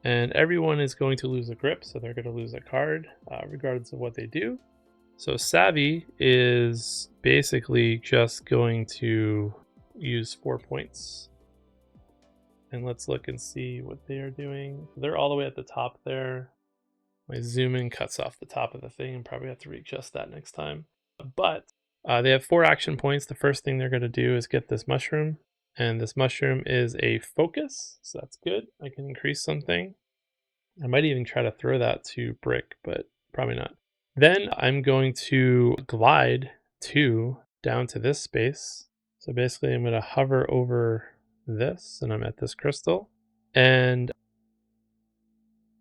And everyone is going to lose a grip, so they're gonna lose a card, regardless of what they do. So Savvy is basically just going to use 4 points. And let's look and see what they are doing. So they're all the way at the top there. My zoom in cuts off the top of the thing, and probably have to readjust that next time. But they have 4 action points. The first thing they're going to do is get this mushroom, and this mushroom is a focus, so that's good. I can increase something. I might even try to throw that to Brick, but probably not. Then I'm going to glide 2 down to this space. So basically I'm going to hover over this, and I'm at this crystal. And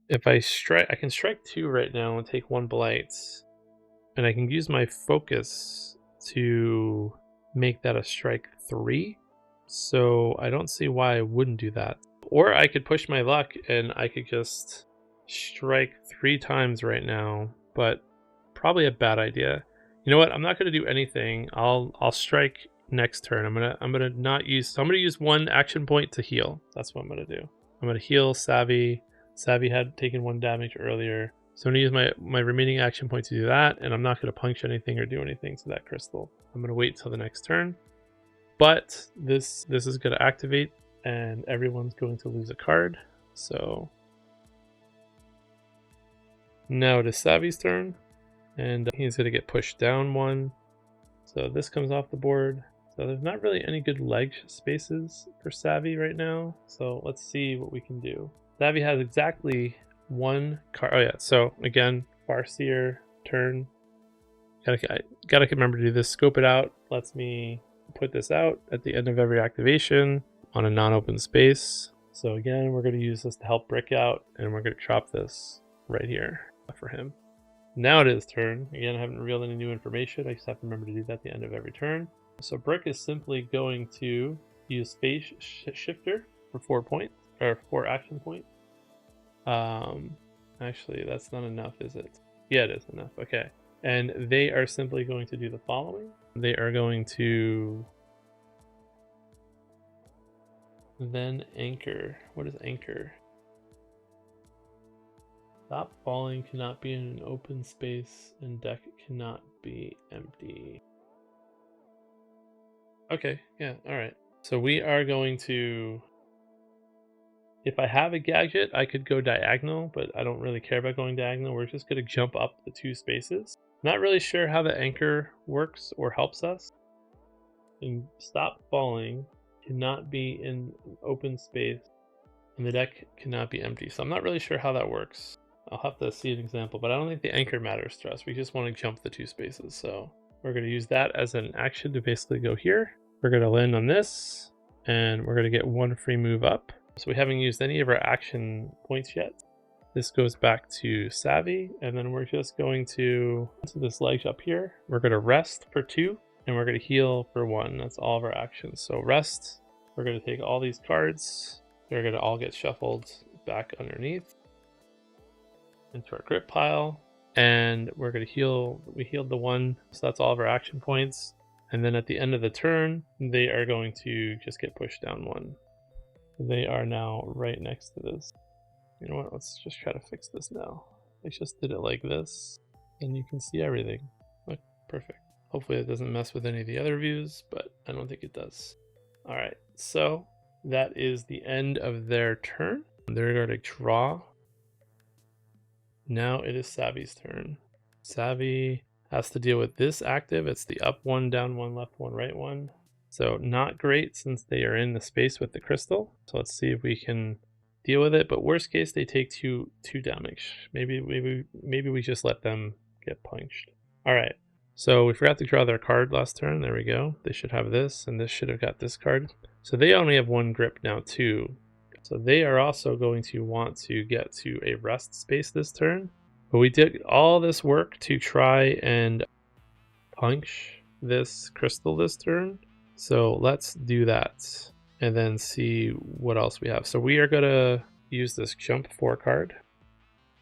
if I strike, I can strike 2 right now and take 1 blight. And I can use my focus to make that a strike 3. So I don't see why I wouldn't do that. Or I could push my luck and I could just strike 3 times right now, but probably a bad idea. You know what? I'm not going to do anything. I'll strike next turn. I'm gonna not use. So I'm gonna use 1 action point to heal. That's what I'm gonna do. I'm gonna heal Savvy. Savvy had taken 1 damage earlier, so I'm gonna use my remaining action point to do that, and I'm not gonna punch anything or do anything to that crystal. I'm gonna wait till the next turn. But this is gonna activate, and everyone's going to lose a card. So now it is Savvy's turn, and he's gonna get pushed down 1. So this comes off the board. So there's not really any good leg spaces for Savvy right now. So let's see what we can do. Savvy has exactly 1 card. Oh yeah, so again, Farseer turn. Gotta remember to do this. Scope it out. Lets me put this out at the end of every activation on a non-open space. So again, we're going to use this to help Brick out, and we're going to drop this right here for him. Now it is turn. Again, I haven't revealed any new information. I just have to remember to do that at the end of every turn. So Brick is simply going to use Phase Shifter for 4 points, or 4 action points. Actually, that's not enough, is it? Yeah, it is enough. Okay. And they are simply going to do the following. They are going to then anchor. What is anchor? Stop falling cannot be in an open space, and deck cannot be empty. Okay, yeah, alright. So we are going to... If I have a gadget, I could go diagonal, but I don't really care about going diagonal. We're just going to jump up the 2 spaces. Not really sure how the anchor works or helps us. And stop falling cannot be in an open space, and the deck cannot be empty. So I'm not really sure how that works. I'll have to see an example, but I don't think the anchor matters to us. We just want to jump the 2 spaces. So we're going to use that as an action to basically go here. We're going to land on this, and we're going to get 1 free move up. So we haven't used any of our action points yet. This goes back to Savvy, and then we're just going to this ledge up here. We're going to rest for 2, and we're going to heal for 1. That's all of our actions. So rest, we're going to take all these cards. They're going to all get shuffled back underneath into our grip pile, and we're going to heal. We healed the 1, so that's all of our action points. And then at the end of the turn, they are going to just get pushed down 1. They are now right next to this. You know what, let's just try to fix this now. I just did it like this, and you can see everything. Look, perfect. Hopefully it doesn't mess with any of the other views, but I don't think it does. Alright, so that is the end of their turn. They're going to draw. Now it is Savvy's turn. Savvy has to deal with this active. It's the up 1, down 1, left 1, right 1. So not great since they are in the space with the crystal. So let's see if we can deal with it. But worst case, they take two damage. Maybe we just let them get punched. All right. So we forgot to draw their card last turn. There we go. They should have this, and this should have got this card. So they only have 1 grip now too. So they are also going to want to get to a rest space this turn. But we did all this work to try and punch this crystal this turn. So let's do that and then see what else we have. So we are going to use this jump 4 card.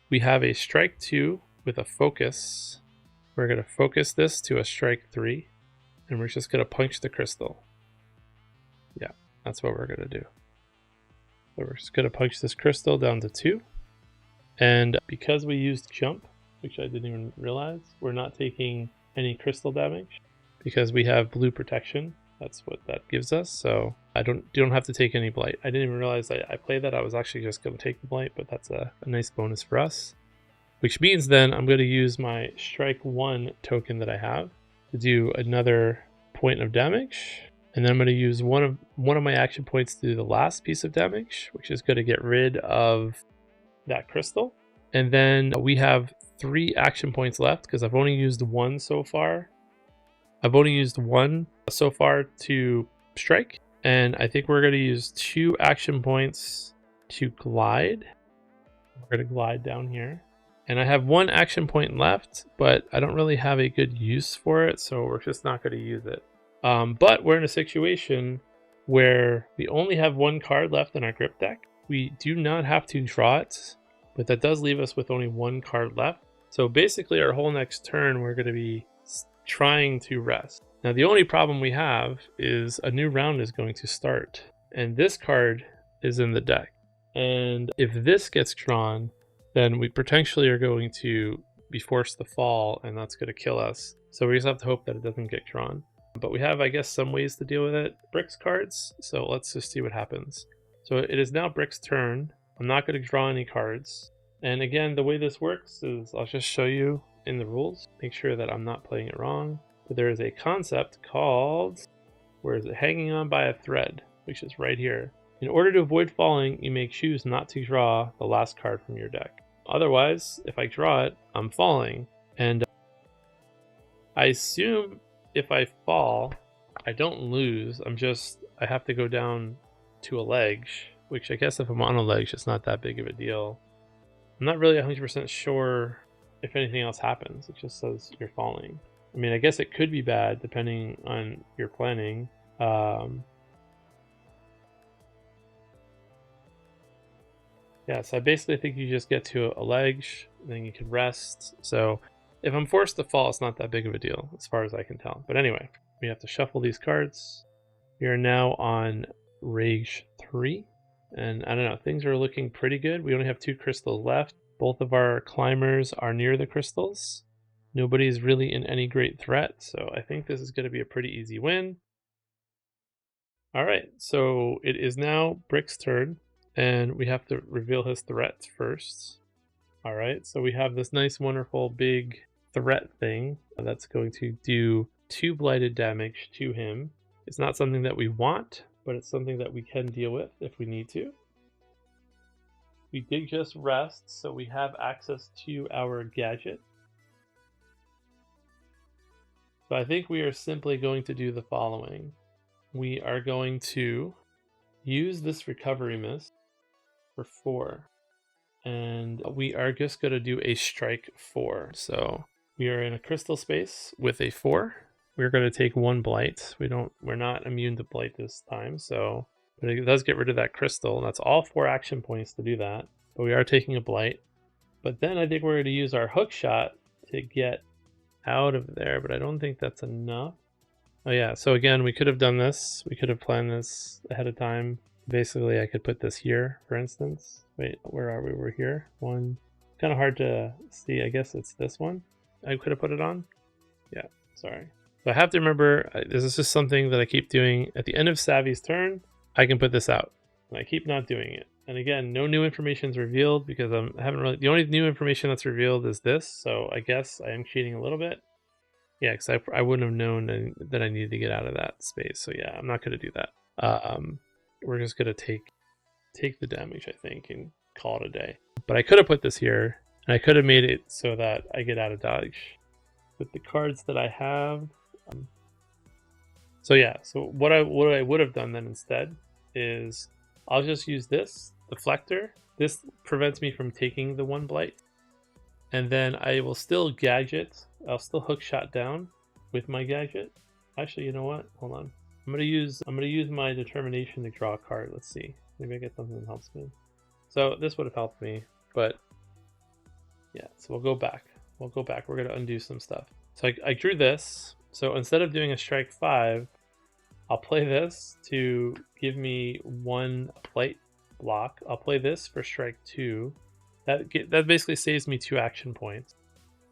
We have a strike 2 with a focus. We're going to focus this to a strike 3, and we're just going to punch the crystal. Yeah, that's what we're going to do. So we're just going to punch this crystal down to 2. And because we used jump, which I didn't even realize, we're not taking any crystal damage because we have blue protection. That's what that gives us. So you don't have to take any blight. I didn't even realize I played that. I was actually just going to take the blight, but that's a nice bonus for us. Which means then I'm going to use my strike 1 token that I have to do another point of damage. And then I'm going to use one of my action points to do the last piece of damage, which is going to get rid of that crystal. And then we have 3 action points left because I've only used 1 so far. I've only used 1 so far to strike, and I think we're going to use 2 action points to glide. We're going to glide down here. And I have 1 action point left, but I don't really have a good use for it, so we're just not going to use it. But we're in a situation where we only have 1 card left in our grip deck. We do not have to draw it, but that does leave us with only 1 card left. So basically our whole next turn, we're going to be trying to rest. Now the only problem we have is a new round is going to start, and this card is in the deck. And if this gets drawn, then we potentially are going to be forced to fall, and that's going to kill us. So we just have to hope that it doesn't get drawn. But we have, I guess, some ways to deal with it. Brick's cards, so let's just see what happens. So it is now Brick's turn. I'm not going to draw any cards. And again, the way this works is I'll just show you in the rules. Make sure that I'm not playing it wrong. But there is a concept called, where is it? Hanging on by a thread, which is right here. In order to avoid falling, you may choose not to draw the last card from your deck. Otherwise, if I draw it, I'm falling. And I assume if I fall, I don't lose. I have to go down to a ledge. which I guess if I'm on a ledge, it's not that big of a deal. I'm not really 100% sure if anything else happens. It just says you're falling. I mean, I guess it could be bad depending on your planning. Yeah, so I basically think you just get to a ledge, then you can rest. So if I'm forced to fall, it's not that big of a deal as far as I can tell. But anyway, we have to shuffle these cards. We are now on Rage 3. And I don't know, things are looking pretty good. We only have 2 crystals left. Both of our climbers are near the crystals. Nobody's really in any great threat, so I think this is going to be a pretty easy win. All right, so it is now Brick's turn, and we have to reveal his threats first. All right, so we have this nice, wonderful, big threat thing that's going to do 2 blighted damage to him. It's not something that we want, but it's something that we can deal with if we need to. We did just rest, so we have access to our gadget. So I think we are simply going to do the following. We are going to use this recovery mist for 4. And we are just going to do a strike 4. So we are in a crystal space with a 4. We're going to take 1 blight. We're not immune to blight this time, so but it does get rid of that crystal, and that's all 4 action points to do that. But we are taking a blight. But then I think we're going to use our hook shot to get out of there, but I don't think that's enough. Oh yeah, so again, we could have done this. We could have planned this ahead of time. Basically, I could put this here, for instance. Wait, where are we? We're here. 1. Kind of hard to see. I guess it's this one. I could have put it on. Yeah, sorry. So I have to remember, this is just something that I keep doing. At the end of Savvy's turn, I can put this out. And I keep not doing it. And again, no new information is revealed because I haven't really... The only new information that's revealed is this. So I guess I am cheating a little bit. Yeah, because I wouldn't have known that I needed to get out of that space. So yeah, I'm not going to do that. We're just going to take the damage, I think, and call it a day. But I could have put this here, and I could have made it so that I get out of dodge with the cards that I have. So yeah, so what I would have done then instead is I'll just use this deflector. This prevents me from taking the 1 blight, and then I will still gadget. I'll still hook shot down with my gadget. Actually, you know what? Hold on. I'm gonna use my determination to draw a card. Let's see. Maybe I get something that helps me. So this would have helped me, but yeah. So we'll go back. We're gonna undo some stuff. So I drew this. So instead of doing a strike 5, I'll play this to give me 1 blight block. I'll play this for strike 2. That basically saves me 2 action points.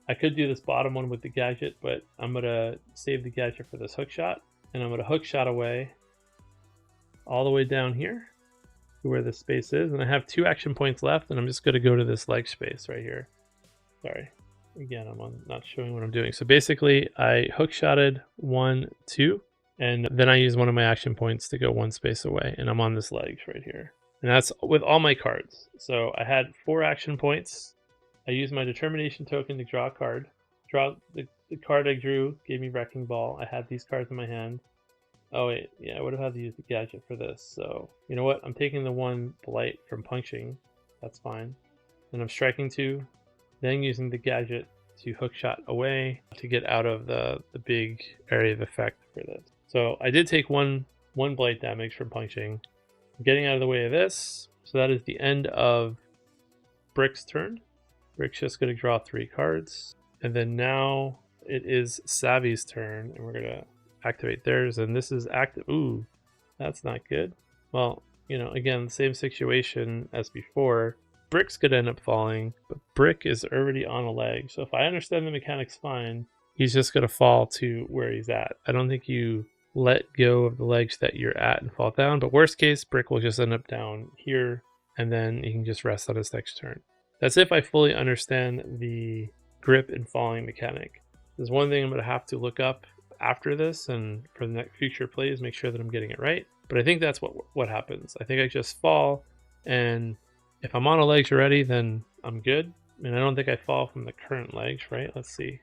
I could do this bottom one with the gadget, but I'm gonna save the gadget for this hook shot, and I'm gonna hook shot away all the way down here to where the space is, and I have 2 action points left, and I'm just gonna go to this leg space right here. Sorry. Again, not showing what I'm doing. So basically, I hook shotted 1, 2, and then I use one of my action points to go 1 space away, and I'm on this ledge right here. And that's with all my cards. So I had 4 action points. I used my determination token to draw a card. Draw the card I drew, gave me Wrecking Ball. I had these cards in my hand. Oh wait, yeah, I would have had to use the gadget for this. So you know what? I'm taking the 1 blight from punching. That's fine. And I'm striking 2. Then using the gadget to hook shot away to get out of the big area of effect for this. So I did take one blight damage from punching. I'm getting out of the way of this. So that is the end of Brick's turn. Brick's just going to draw 3 cards. And then now it is Savvy's turn, and we're going to activate theirs. And this is active. Ooh, that's not good. Well, you know, again, same situation as before. Brick's could end up falling, but Brick is already on a leg. So if I understand the mechanics fine, he's just going to fall to where he's at. I don't think you let go of the legs that you're at and fall down, but worst case, Brick will just end up down here, and then he can just rest on his next turn. That's if I fully understand the grip and falling mechanic. There's one thing I'm going to have to look up after this, and for the next future plays, make sure that I'm getting it right. But I think that's what happens. I think I just fall, and if I'm on a ledge already, then I'm good. I mean, I don't think I fall from the current ledge, right? Let's see.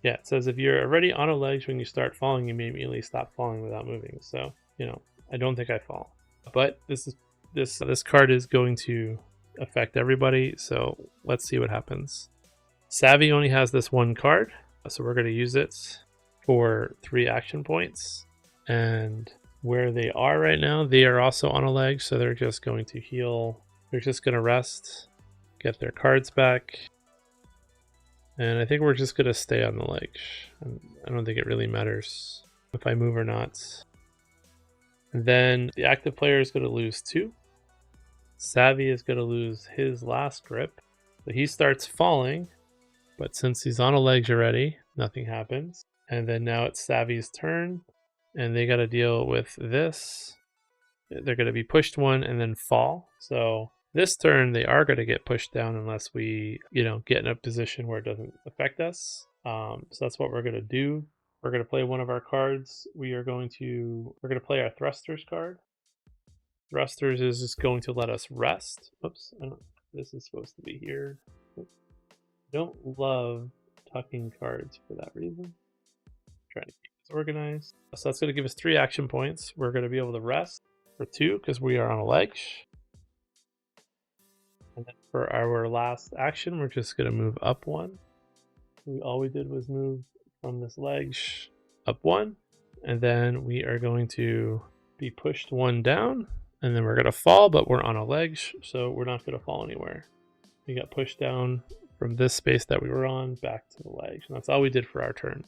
Yeah, it says if you're already on a ledge when you start falling, you may immediately stop falling without moving. So you know, I don't think I fall. But this card is going to affect everybody, so let's see what happens. Savvy only has this one card, so we're going to use it for 3 action points. And where they are right now, they are also on a leg, so they're just going to heal. They're just going to rest, get their cards back. And I think we're just going to stay on the leg. I don't think it really matters if I move or not. And then the active player is going to lose 2. Savvy is going to lose his last grip. So he starts falling, but since he's on a legs already, nothing happens. And then now it's Savvy's turn, and they got to deal with this. They're going to be pushed 1 and then fall. So this turn, they are going to get pushed down unless we, get in a position where it doesn't affect us. So that's what we're going to do. We're going to play one of our cards. We're going to play our Thrusters card. Thrusters is just going to let us rest. Oops, this is supposed to be here. Don't love tucking cards for that reason. Trying to keep this organized. So that's going to give us 3 action points. We're going to be able to rest for 2 because we are on a leg. And then for our last action, we're just going to move up 1. All we did was move from this leg up 1, and then we are going to be pushed 1 down, and then we're going to fall, but we're on a leg, so we're not going to fall anywhere. We got pushed down from this space that we were on back to the leg, and that's all we did for our turn.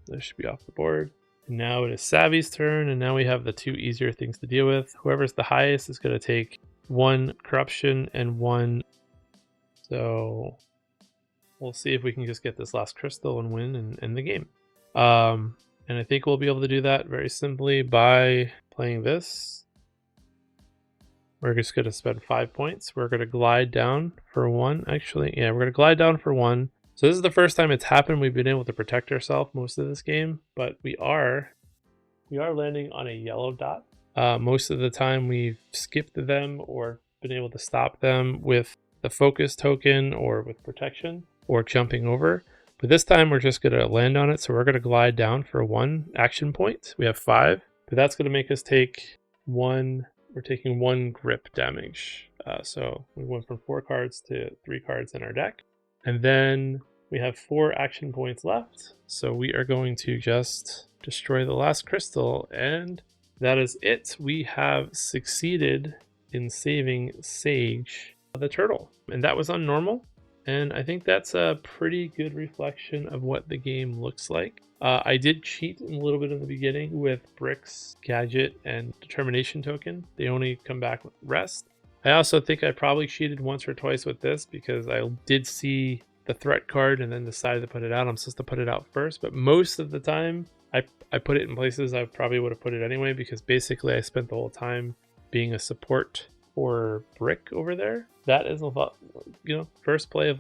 This should be off the board. And now it is Savvy's turn, and now we have the 2 easier things to deal with. Whoever's the highest is going to take 1 corruption and 1. So we'll see if we can just get this last crystal and win and end the game. And I think we'll be able to do that very simply by playing this. We're just going to spend 5 points. We're going to glide down for 1. Actually, yeah, we're going to glide down for 1. So this is the first time it's happened. We've been able to protect ourselves most of this game, but we are landing on a yellow dot. Most of the time we've skipped them or been able to stop them with the focus token or with protection or jumping over. But this time we're just going to land on it. So we're going to glide down for 1 action point. We have 5, but that's going to make us take 1. We're taking 1 grip damage. So we went from 4 cards to 3 cards in our deck. And then we have 4 action points left. So we are going to just destroy the last crystal. And that is it. We have succeeded in saving Sage the turtle. And that was on normal. And I think that's a pretty good reflection of what the game looks like. I did cheat a little bit in the beginning with Brick's Gadget and Determination token. They only come back with rest. I also think I probably cheated once or twice with this because I did see the threat card and then decided to put it out. I'm supposed to put it out first, but most of the time I put it in places I probably would have put it anyway because basically I spent the whole time being a support for Brick over there. That is first play of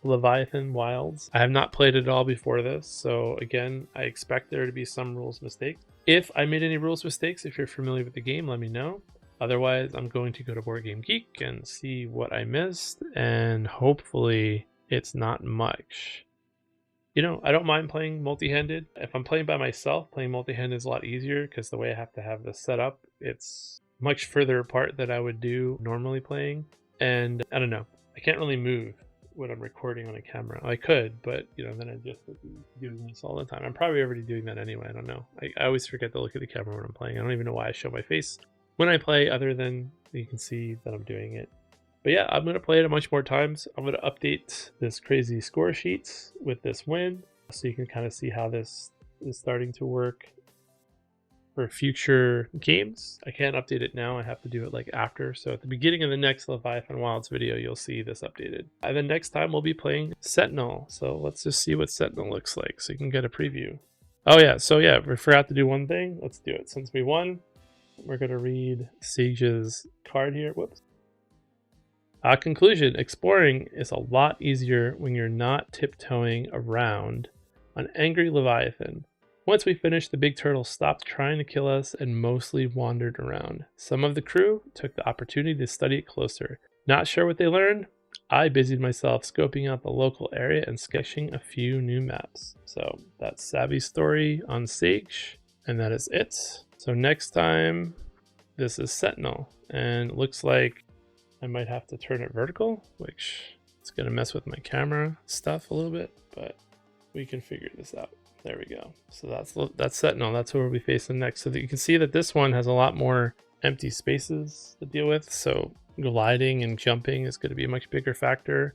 Leviathan Wilds. I have not played it at all before this, so again, I expect there to be some rules mistakes. If I made any rules mistakes, if you're familiar with the game, let me know. Otherwise, I'm going to go to Board Game Geek and see what I missed, and hopefully it's not much. I don't mind playing multi-handed. If I'm playing by myself, playing multi-handed is a lot easier because the way I have to have this set up, it's much further apart than I would do normally playing. And I don't know, I can't really move when I'm recording on a camera. I could, but then I just would be doing this all the time. I'm probably already doing that anyway. I don't know. I always forget to look at the camera when I'm playing. I don't even know why I show my face when I play, other than you can see that I'm doing it. But yeah, I'm going to play it a bunch more times. I'm going to update this crazy score sheet with this win, so you can kind of see how this is starting to work for future games. I can't update it now. I have to do it after. So at the beginning of the next Leviathan Wilds video, you'll see this updated. And then next time we'll be playing Sentinel. So let's just see what Sentinel looks like so you can get a preview. Oh yeah, so yeah, we forgot to do one thing. Let's do it. Since we won, we're going to read Sage's card here. Whoops. Conclusion, exploring is a lot easier when you're not tiptoeing around an angry Leviathan. Once we finished, the big turtle stopped trying to kill us and mostly wandered around. Some of the crew took the opportunity to study it closer. Not sure what they learned? I busied myself scoping out the local area and sketching a few new maps. So that's Savvy's story on Sage, and that is it. So next time, this is Sentinel, and it looks like I might have to turn it vertical, which it's gonna mess with my camera stuff a little bit, but we can figure this out. There we go. So that's Sentinel. That's who we'll be facing next. So that you can see that this one has a lot more empty spaces to deal with. So gliding and jumping is going to be a much bigger factor.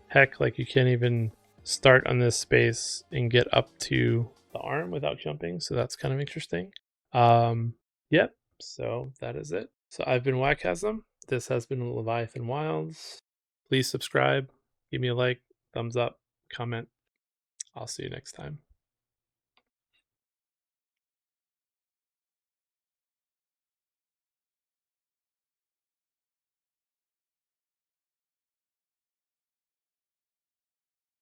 Heck, like you can't even start on this space and get up to the arm without jumping. So that's kind of interesting. Yep. So that is it. So I've been wakasm. This has been Leviathan Wilds. Please subscribe, give me a like, thumbs up, comment. I'll see you next time.